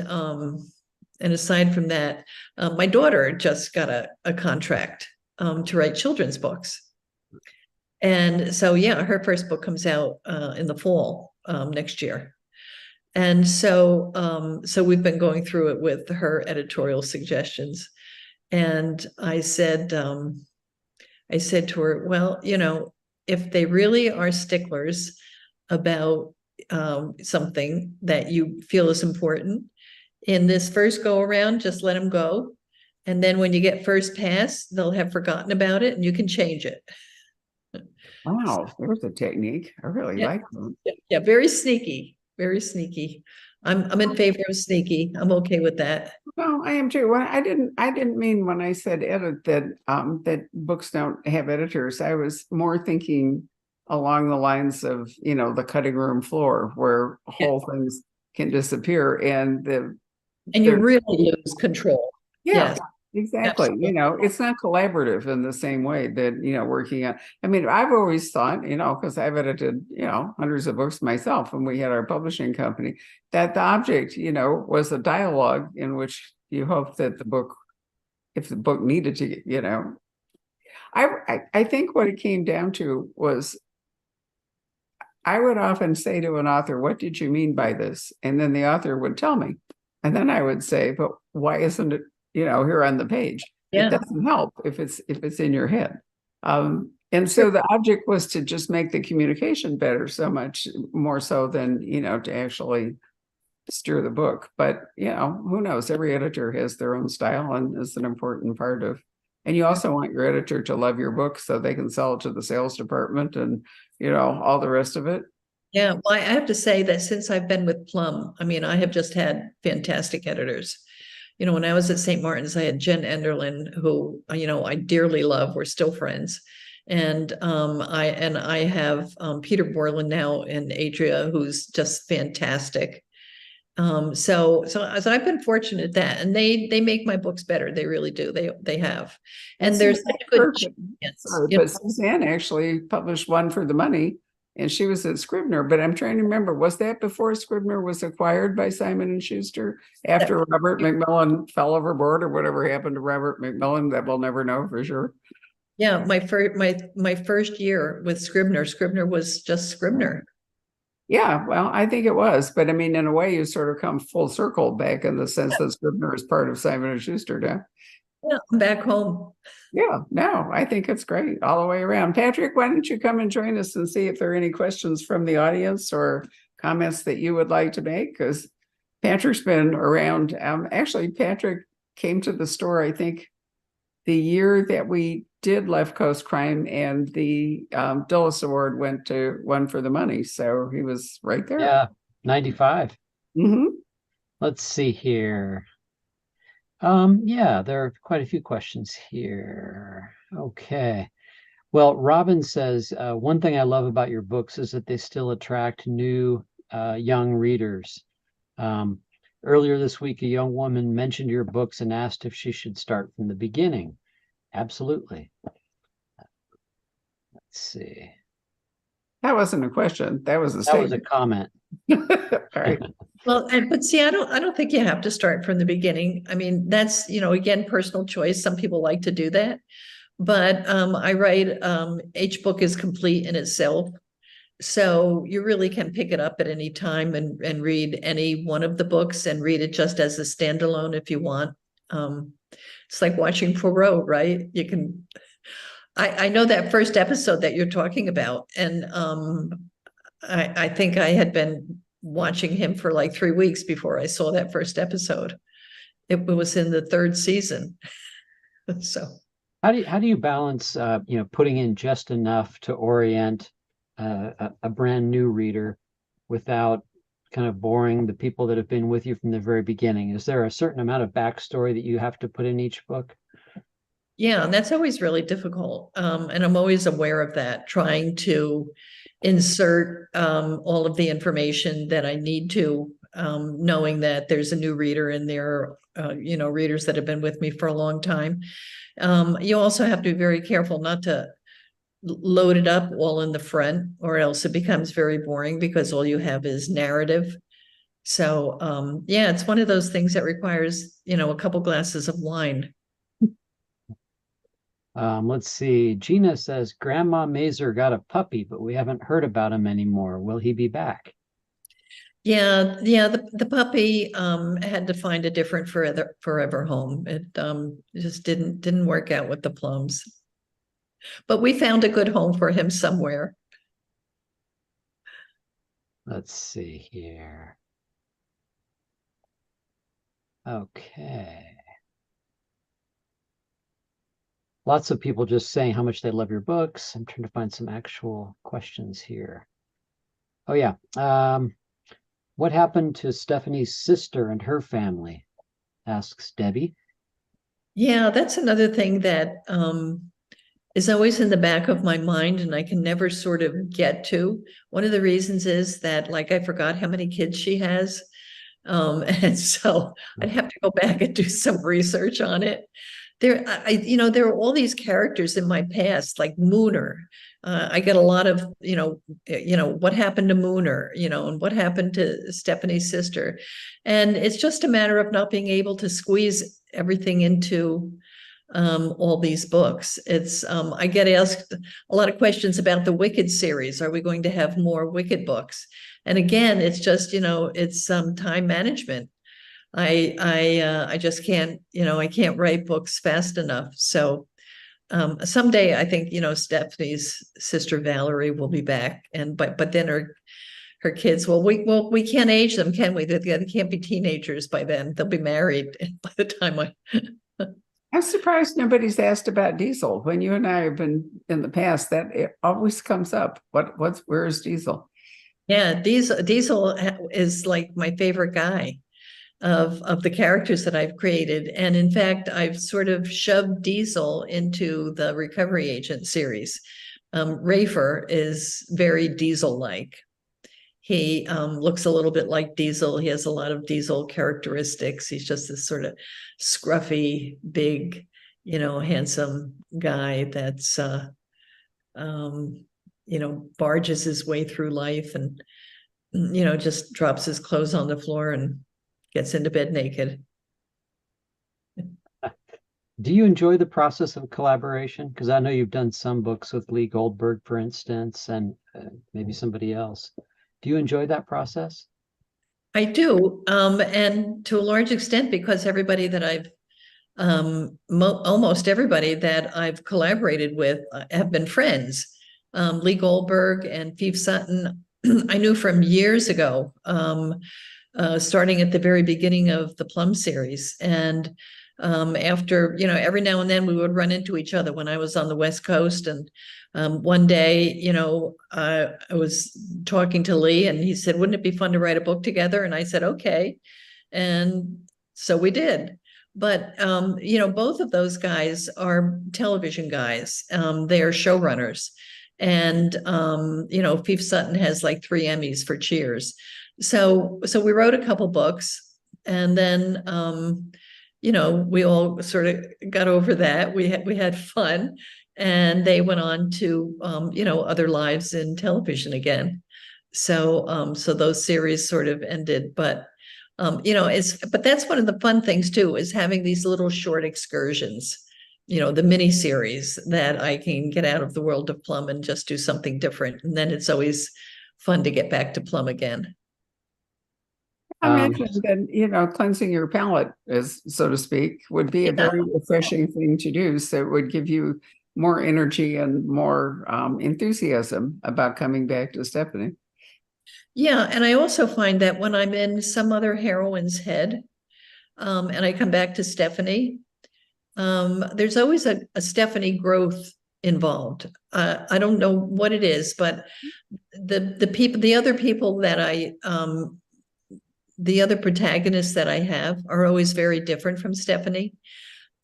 [SPEAKER 2] aside from that, my daughter just got a contract to write children's books. And so, her first book comes out in the fall next year. And so we've been going through it with her editorial suggestions. And I said to her, well, if they really are sticklers about something that you feel is important in this first go around, just let them go. And then when you get first pass, they'll have forgotten about it and you can change it.
[SPEAKER 3] Wow, there's a technique. I really like that.
[SPEAKER 2] Yeah, very sneaky. very sneaky. I'm in favor of sneaky. I'm okay with that.
[SPEAKER 3] Well, I am too. Well, I didn't mean when I said edit that that books don't have editors. I was more thinking along the lines of, the cutting room floor where
[SPEAKER 2] Yeah.
[SPEAKER 3] whole things can disappear and
[SPEAKER 2] And you
[SPEAKER 3] there's
[SPEAKER 2] really lose control.
[SPEAKER 3] yeah,
[SPEAKER 2] Yes,
[SPEAKER 3] exactly.
[SPEAKER 2] absolutely.
[SPEAKER 3] It's not collaborative in the same way that, working on, I mean, I've always thought, because I've edited, hundreds of books myself when we had our publishing company, that the object, was a dialogue in which you hope that if the book needed to, I think what it came down to was I would often say to an author, "What did you mean by this?" And then the author would tell me. And then I would say, "But why isn't it, here on the page?" It
[SPEAKER 2] Yeah,
[SPEAKER 3] doesn't help if it's in your head. And
[SPEAKER 2] sure.
[SPEAKER 3] so the object was to just make the communication better, so much more so than, to actually steer the book. But, who knows? Every editor has their own style and is an important part of. And you also want your editor to love your book so they can sell it to the sales department and, all the rest of it.
[SPEAKER 2] Yeah, well, I have to say that since I've been with Plum, I mean, I have just had fantastic editors. When I was at St. Martin's, I had Jen Enderlin, who, I dearly love. We're still friends. And I have Peter Borland now and Adria, who's just fantastic. So I've been fortunate that, and they make my books better. They really do. They have,
[SPEAKER 3] And
[SPEAKER 2] and there's such a good chance.
[SPEAKER 3] sorry, but Suzanne actually published one for the money, and she was at Scribner. But I'm trying to remember, was that before Scribner was acquired by Simon and Schuster? After Robert Macmillan fell overboard, or whatever happened to Robert Macmillan, that we'll never know for sure.
[SPEAKER 2] Yeah, my first year with Scribner was just Scribner.
[SPEAKER 3] Yeah, well, I think it was, but I mean, in a way, you sort of come full circle back in the sense that Scribner is part of Simon and Schuster now.
[SPEAKER 2] Yeah, I'm back home.
[SPEAKER 3] Yeah, no, I think it's great all the way around. Patrick, why don't you come and join us and see if there are any questions from the audience or comments that you would like to make? Because Patrick's been around. Actually, Patrick came to the store, I think, the year that we did Left Coast Crime, and the Dulles Award went to One for the Money. So he was right there.
[SPEAKER 1] Yeah, 95.
[SPEAKER 3] Mm-hmm.
[SPEAKER 1] Let's see here. Yeah, there are quite a few questions here. Okay. Well, Robin says, one thing I love about your books is that they still attract new young readers. Earlier this week, a young woman mentioned your books and asked if she should start from the beginning. Absolutely. Let's see.
[SPEAKER 3] That wasn't a question. That was a
[SPEAKER 1] That was a
[SPEAKER 3] statement.
[SPEAKER 1] comment.
[SPEAKER 3] All right.
[SPEAKER 2] Well, but see, I don't think you have to start from the beginning. I mean, that's, again, personal choice. Some people like to do that. But I write, each book is complete in itself. So you really can pick it up at any time and read any one of the books and read it just as a standalone if you want. It's like watching Poirot, right? You can, I know that first episode that you're talking about, and I think I had been watching him for like 3 weeks before I saw that first episode. It was in the third season. So
[SPEAKER 1] How do you balance putting in just enough to orient a brand new reader without kind of boring the people that have been with you from the very beginning? Is there a certain amount of backstory that you have to put in each book?
[SPEAKER 2] yeah, and that's always really difficult. And I'm always aware of that, trying to insert all of the information that I need to, knowing that there's a new reader in there, readers that have been with me for a long time. You also have to be very careful not to load it up all in the front, or else it becomes very boring because all you have is narrative. So yeah, it's one of those things that requires, a couple glasses of wine.
[SPEAKER 1] Let's see. Gina says, Grandma Mazer got a puppy, but we haven't heard about him anymore. Will he be back?
[SPEAKER 2] Yeah, the puppy had to find a different forever home. It just didn't work out with the Plums. But we found a good home for him somewhere.
[SPEAKER 1] Let's see here. Okay. Lots of people just saying how much they love your books. I'm trying to find some actual questions here. Oh, yeah. What happened to Stephanie's sister and her family? Asks Debbie.
[SPEAKER 2] Yeah, that's another thing that is always in the back of my mind and I can never sort of get to. One of the reasons is that, like, I forgot how many kids she has. And so I'd have to go back and do some research on it. There are all these characters in my past, like Mooner. I get a lot of, what happened to Mooner, and what happened to Stephanie's sister. And it's just a matter of not being able to squeeze everything into all these books. I get asked a lot of questions about the Wicked series. Are we going to have more Wicked books? And again, it's just, it's time management. I just can't, I can't write books fast enough. So someday I think, Stephanie's sister Valerie will be back, but then her kids, we can't age them, can we? They can't be teenagers by then. They'll be married by the time
[SPEAKER 3] I'm surprised nobody's asked about Diesel. When you and I have been in the past, that it always comes up. Where is Diesel?
[SPEAKER 2] Yeah, Diesel is like my favorite guy of the characters that I've created. And in fact, I've sort of shoved Diesel into the Recovery Agent series. Rafer is very Diesel-like. He looks a little bit like Diesel. He has a lot of Diesel characteristics. He's just this sort of scruffy, big, handsome guy that's, barges his way through life and, just drops his clothes on the floor and gets into bed naked.
[SPEAKER 1] Do you enjoy the process of collaboration? Because I know you've done some books with Lee Goldberg, for instance, and maybe somebody else. Do you enjoy that process?
[SPEAKER 2] I do, and to a large extent because everybody that I've almost everybody that I've collaborated with have been friends. Lee Goldberg and Phoebe Sutton, I knew from years ago, starting at the very beginning of the Plum series. And after, every now and then we would run into each other when I was on the West Coast. And one day, I was talking to Lee and he said, wouldn't it be fun to write a book together? And I said, okay. And so we did. But, both of those guys are television guys. They are showrunners. And, Phoebe Sutton has like 3 Emmys for Cheers. So we wrote a couple books and then, we all sort of got over that. We had fun and they went on to, other lives in television again. So those series sort of ended, but but that's one of the fun things too, is having these little short excursions, the mini series that I can get out of the world of Plum and just do something different. And then it's always fun to get back to Plum again.
[SPEAKER 3] I imagine that, cleansing your palate, as so to speak, would be a very refreshing thing to do. So it would give you more energy and more enthusiasm about coming back to Stephanie.
[SPEAKER 2] Yeah, and I also find that when I'm in some other heroine's head, and I come back to Stephanie, there's always a Stephanie growth involved. I don't know what it is, but the other people that the other protagonists that I have are always very different from Stephanie.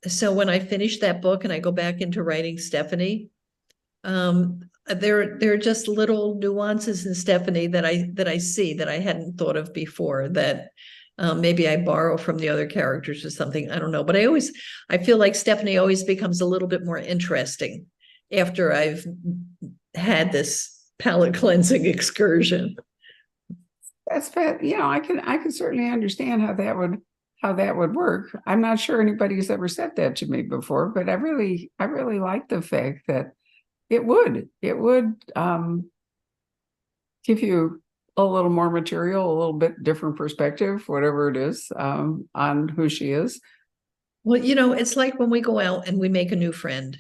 [SPEAKER 2] So when I finish that book and I go back into writing Stephanie, there are just little nuances in Stephanie that I see that I hadn't thought of before, that maybe I borrow from the other characters or something. I don't know, but I feel like Stephanie always becomes a little bit more interesting after I've had this palate cleansing excursion.
[SPEAKER 3] That's bad. I can certainly understand how that would work. I'm not sure anybody's ever said that to me before, but I really like the fact that it would give you a little more material, a little bit different perspective, whatever it is, on who she is.
[SPEAKER 2] Well, it's like when we go out and we make a new friend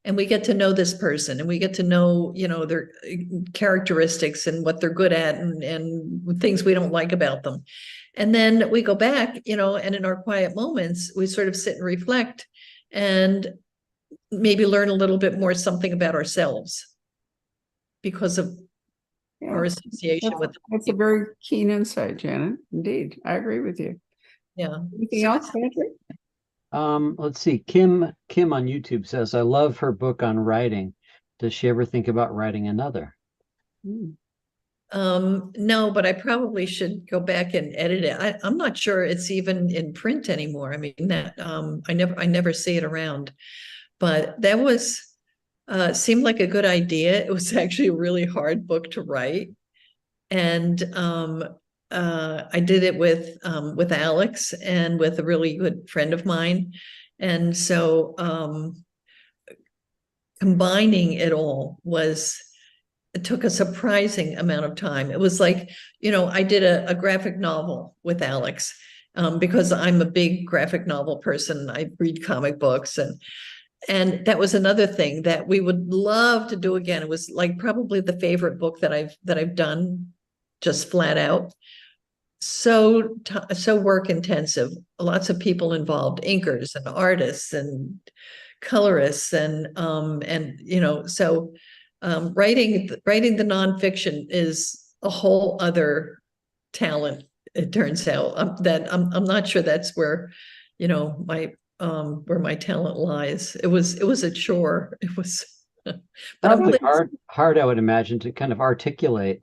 [SPEAKER 2] and we get to know this person and we get to know, their characteristics and what they're good at and things we don't like about them. And then we go back, and in our quiet moments, we sort of sit and reflect and maybe learn a little bit more something about ourselves because of or association with.
[SPEAKER 3] That's a very keen insight, Janet. Indeed, I agree with you.
[SPEAKER 2] Yeah.
[SPEAKER 3] Anything
[SPEAKER 2] So
[SPEAKER 3] else, Patrick?
[SPEAKER 1] Let's see. Kim on YouTube says, I love her book on writing. Does she ever think about writing another?
[SPEAKER 2] No, but I probably should go back and edit it. I'm not sure it's even in print anymore. I mean, that I never see it around. But that was seemed like a good idea. It was actually a really hard book to write. And I did it with Alex and with a really good friend of mine. And so combining it all it took a surprising amount of time. It was like, I did a graphic novel with Alex because I'm a big graphic novel person. I read comic books, and that was another thing that we would love to do again. It was like probably the favorite book that I've done, just flat out. So work intensive, lots of people involved, inkers and artists and colorists, and so writing the nonfiction is a whole other talent. It turns out that I'm not sure that's where my talent lies. It was a chore. It was, but I'm
[SPEAKER 1] Probably
[SPEAKER 2] glad.
[SPEAKER 1] hard, I would imagine, to kind of articulate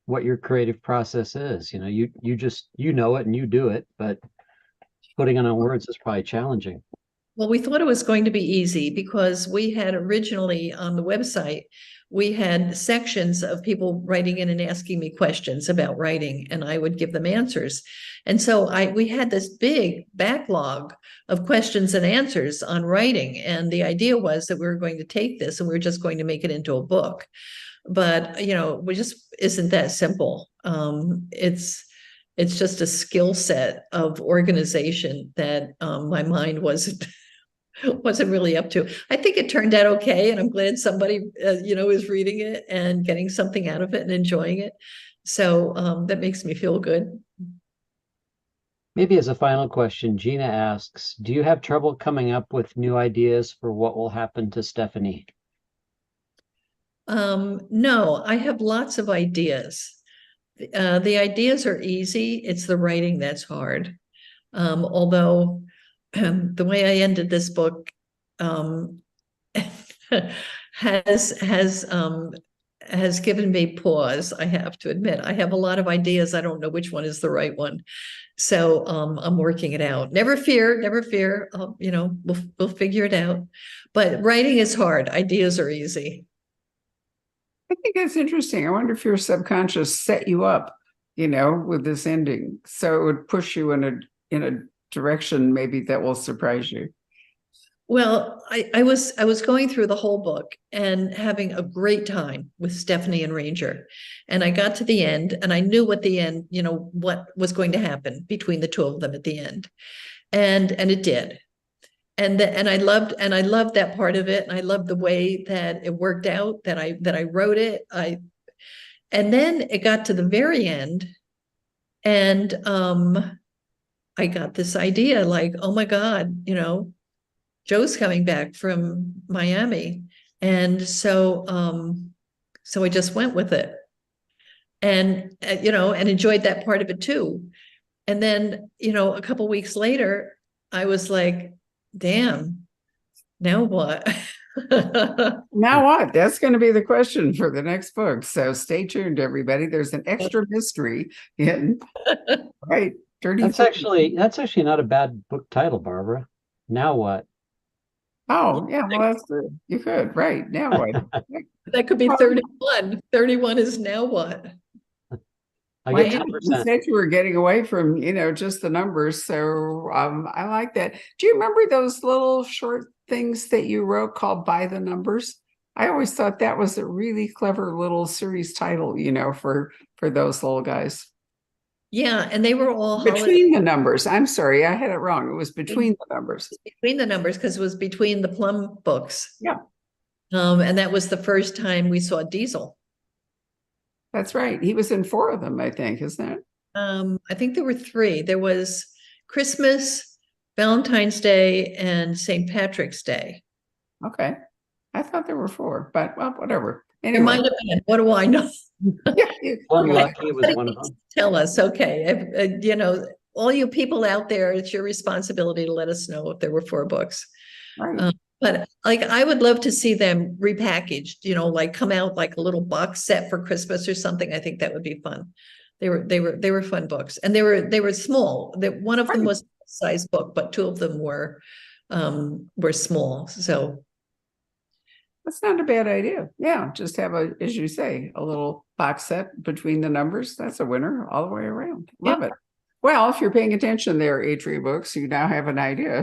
[SPEAKER 1] what your creative process is. You just know it and you do it, but putting it on words is probably challenging.
[SPEAKER 2] Well, we thought it was going to be easy because we had originally on the website, we had sections of people writing in and asking me questions about writing, and I would give them answers. And so we had this big backlog of questions and answers on writing. And the idea was that we were going to take this and we were just going to make it into a book. But, we just isn't that simple. It's just a skill set of organization that my mind wasn't really up to. I think it turned out okay, and I'm glad somebody is reading it and getting something out of it and enjoying it. So that makes me feel good.
[SPEAKER 1] Maybe as a final question, Gina asks, do you have trouble coming up with new ideas for what will happen to Stephanie?
[SPEAKER 2] No, I have lots of ideas. The ideas are easy. It's the writing that's hard. Although the way I ended this book has given me pause. I have to admit, I have a lot of ideas. I don't know which one is the right one. So I'm working it out. Never fear, never fear. We'll figure it out. But writing is hard. Ideas are easy.
[SPEAKER 3] I think that's interesting. I wonder if your subconscious set you up, with this ending, so it would push you in a direction maybe that will surprise you.
[SPEAKER 2] Well, I was going through the whole book and having a great time with Stephanie and Ranger. And I got to the end and I knew what the end, what was going to happen between the two of them at the end. And it did. And I loved that part of it. And I loved the way that it worked out, that I wrote it. And then it got to the very end, and I got this idea like, oh my God, Joe's coming back from Miami. And so I just went with it, and and enjoyed that part of it too. And then, a couple of weeks later, I was like, damn, now what?
[SPEAKER 3] Now what? That's going to be the question for the next book. So stay tuned, everybody. There's an extra mystery in right. 33.
[SPEAKER 1] That's actually not a bad book title, Barbara. Now what?
[SPEAKER 3] Oh, yeah, well, that's good. You could, right. Now what?
[SPEAKER 2] That could be 31. 31 is now what?
[SPEAKER 1] I get
[SPEAKER 3] You
[SPEAKER 1] 10%.
[SPEAKER 3] said you were getting away from, just the numbers. So I like that. Do you remember those little short things that you wrote called By the Numbers? I always thought that was a really clever little series title, for those little guys.
[SPEAKER 2] Yeah, and they were all
[SPEAKER 3] Between the Numbers. I'm sorry, I had it wrong. It was Between the Numbers.
[SPEAKER 2] Between the Numbers, because it was between the Plum books.
[SPEAKER 3] Yeah.
[SPEAKER 2] And that was the first time we saw Diesel.
[SPEAKER 3] That's right. He was in 4 of them, I think, isn't it?
[SPEAKER 2] I think there were 3. There was Christmas, Valentine's Day, and St. Patrick's Day.
[SPEAKER 3] Okay. I thought there were 4, but well, whatever.
[SPEAKER 2] There
[SPEAKER 3] Anyway.
[SPEAKER 2] might have been. What do I know?
[SPEAKER 3] Yeah, you-
[SPEAKER 1] One
[SPEAKER 3] yeah.
[SPEAKER 1] lucky was
[SPEAKER 2] Somebody
[SPEAKER 1] one of
[SPEAKER 2] needs
[SPEAKER 1] them.
[SPEAKER 2] to tell us, okay, you know, all you people out there, it's your responsibility to let us know if there were 4 books.
[SPEAKER 3] Right.
[SPEAKER 2] But like, I would love to see them repackaged, you know, like come out like a little box set for Christmas or something. I think that would be fun. They were fun books, and they were small. That one of them
[SPEAKER 3] Right.
[SPEAKER 2] was a size book, but 2 of them were small. So
[SPEAKER 3] That's not a bad idea. Yeah, just have a, as you say, a little box set between the numbers. That's a winner all the way around. Love it. Well, if you're paying attention there, Atria Books, you now have an idea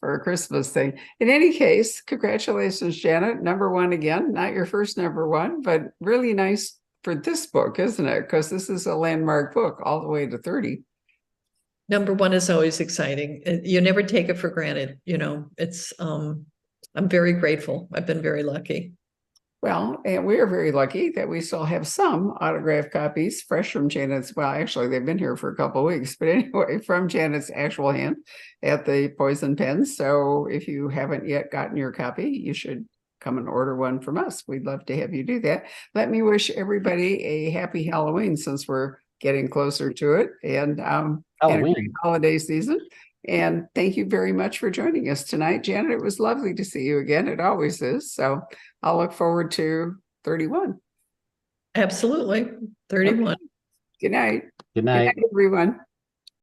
[SPEAKER 3] for a Christmas thing. In any case, congratulations, Janet. #1 again, not your first #1, but really nice for this book, isn't it? Because this is a landmark book all the way to 30.
[SPEAKER 2] #1 is always exciting. You never take it for granted, you know. It's I'm very grateful. I've been very lucky.
[SPEAKER 3] Well, and we are very lucky that we still have some autographed copies fresh from Janet's. Well, actually, they've been here for a couple of weeks, but anyway, from Janet's actual hand at the Poison Pen. So if you haven't yet gotten your copy, you should come and order one from us. We'd love to have you do that. Let me wish everybody a happy Halloween since we're getting closer to it, and a great
[SPEAKER 1] Halloween.
[SPEAKER 3] holiday season. And thank you very much for joining us tonight, Janet. It was lovely to see you again. It always is. So I'll look forward to 31.
[SPEAKER 2] Absolutely. 31.
[SPEAKER 3] Okay. Good night.
[SPEAKER 1] Good
[SPEAKER 3] Good night,
[SPEAKER 1] night.
[SPEAKER 3] everyone.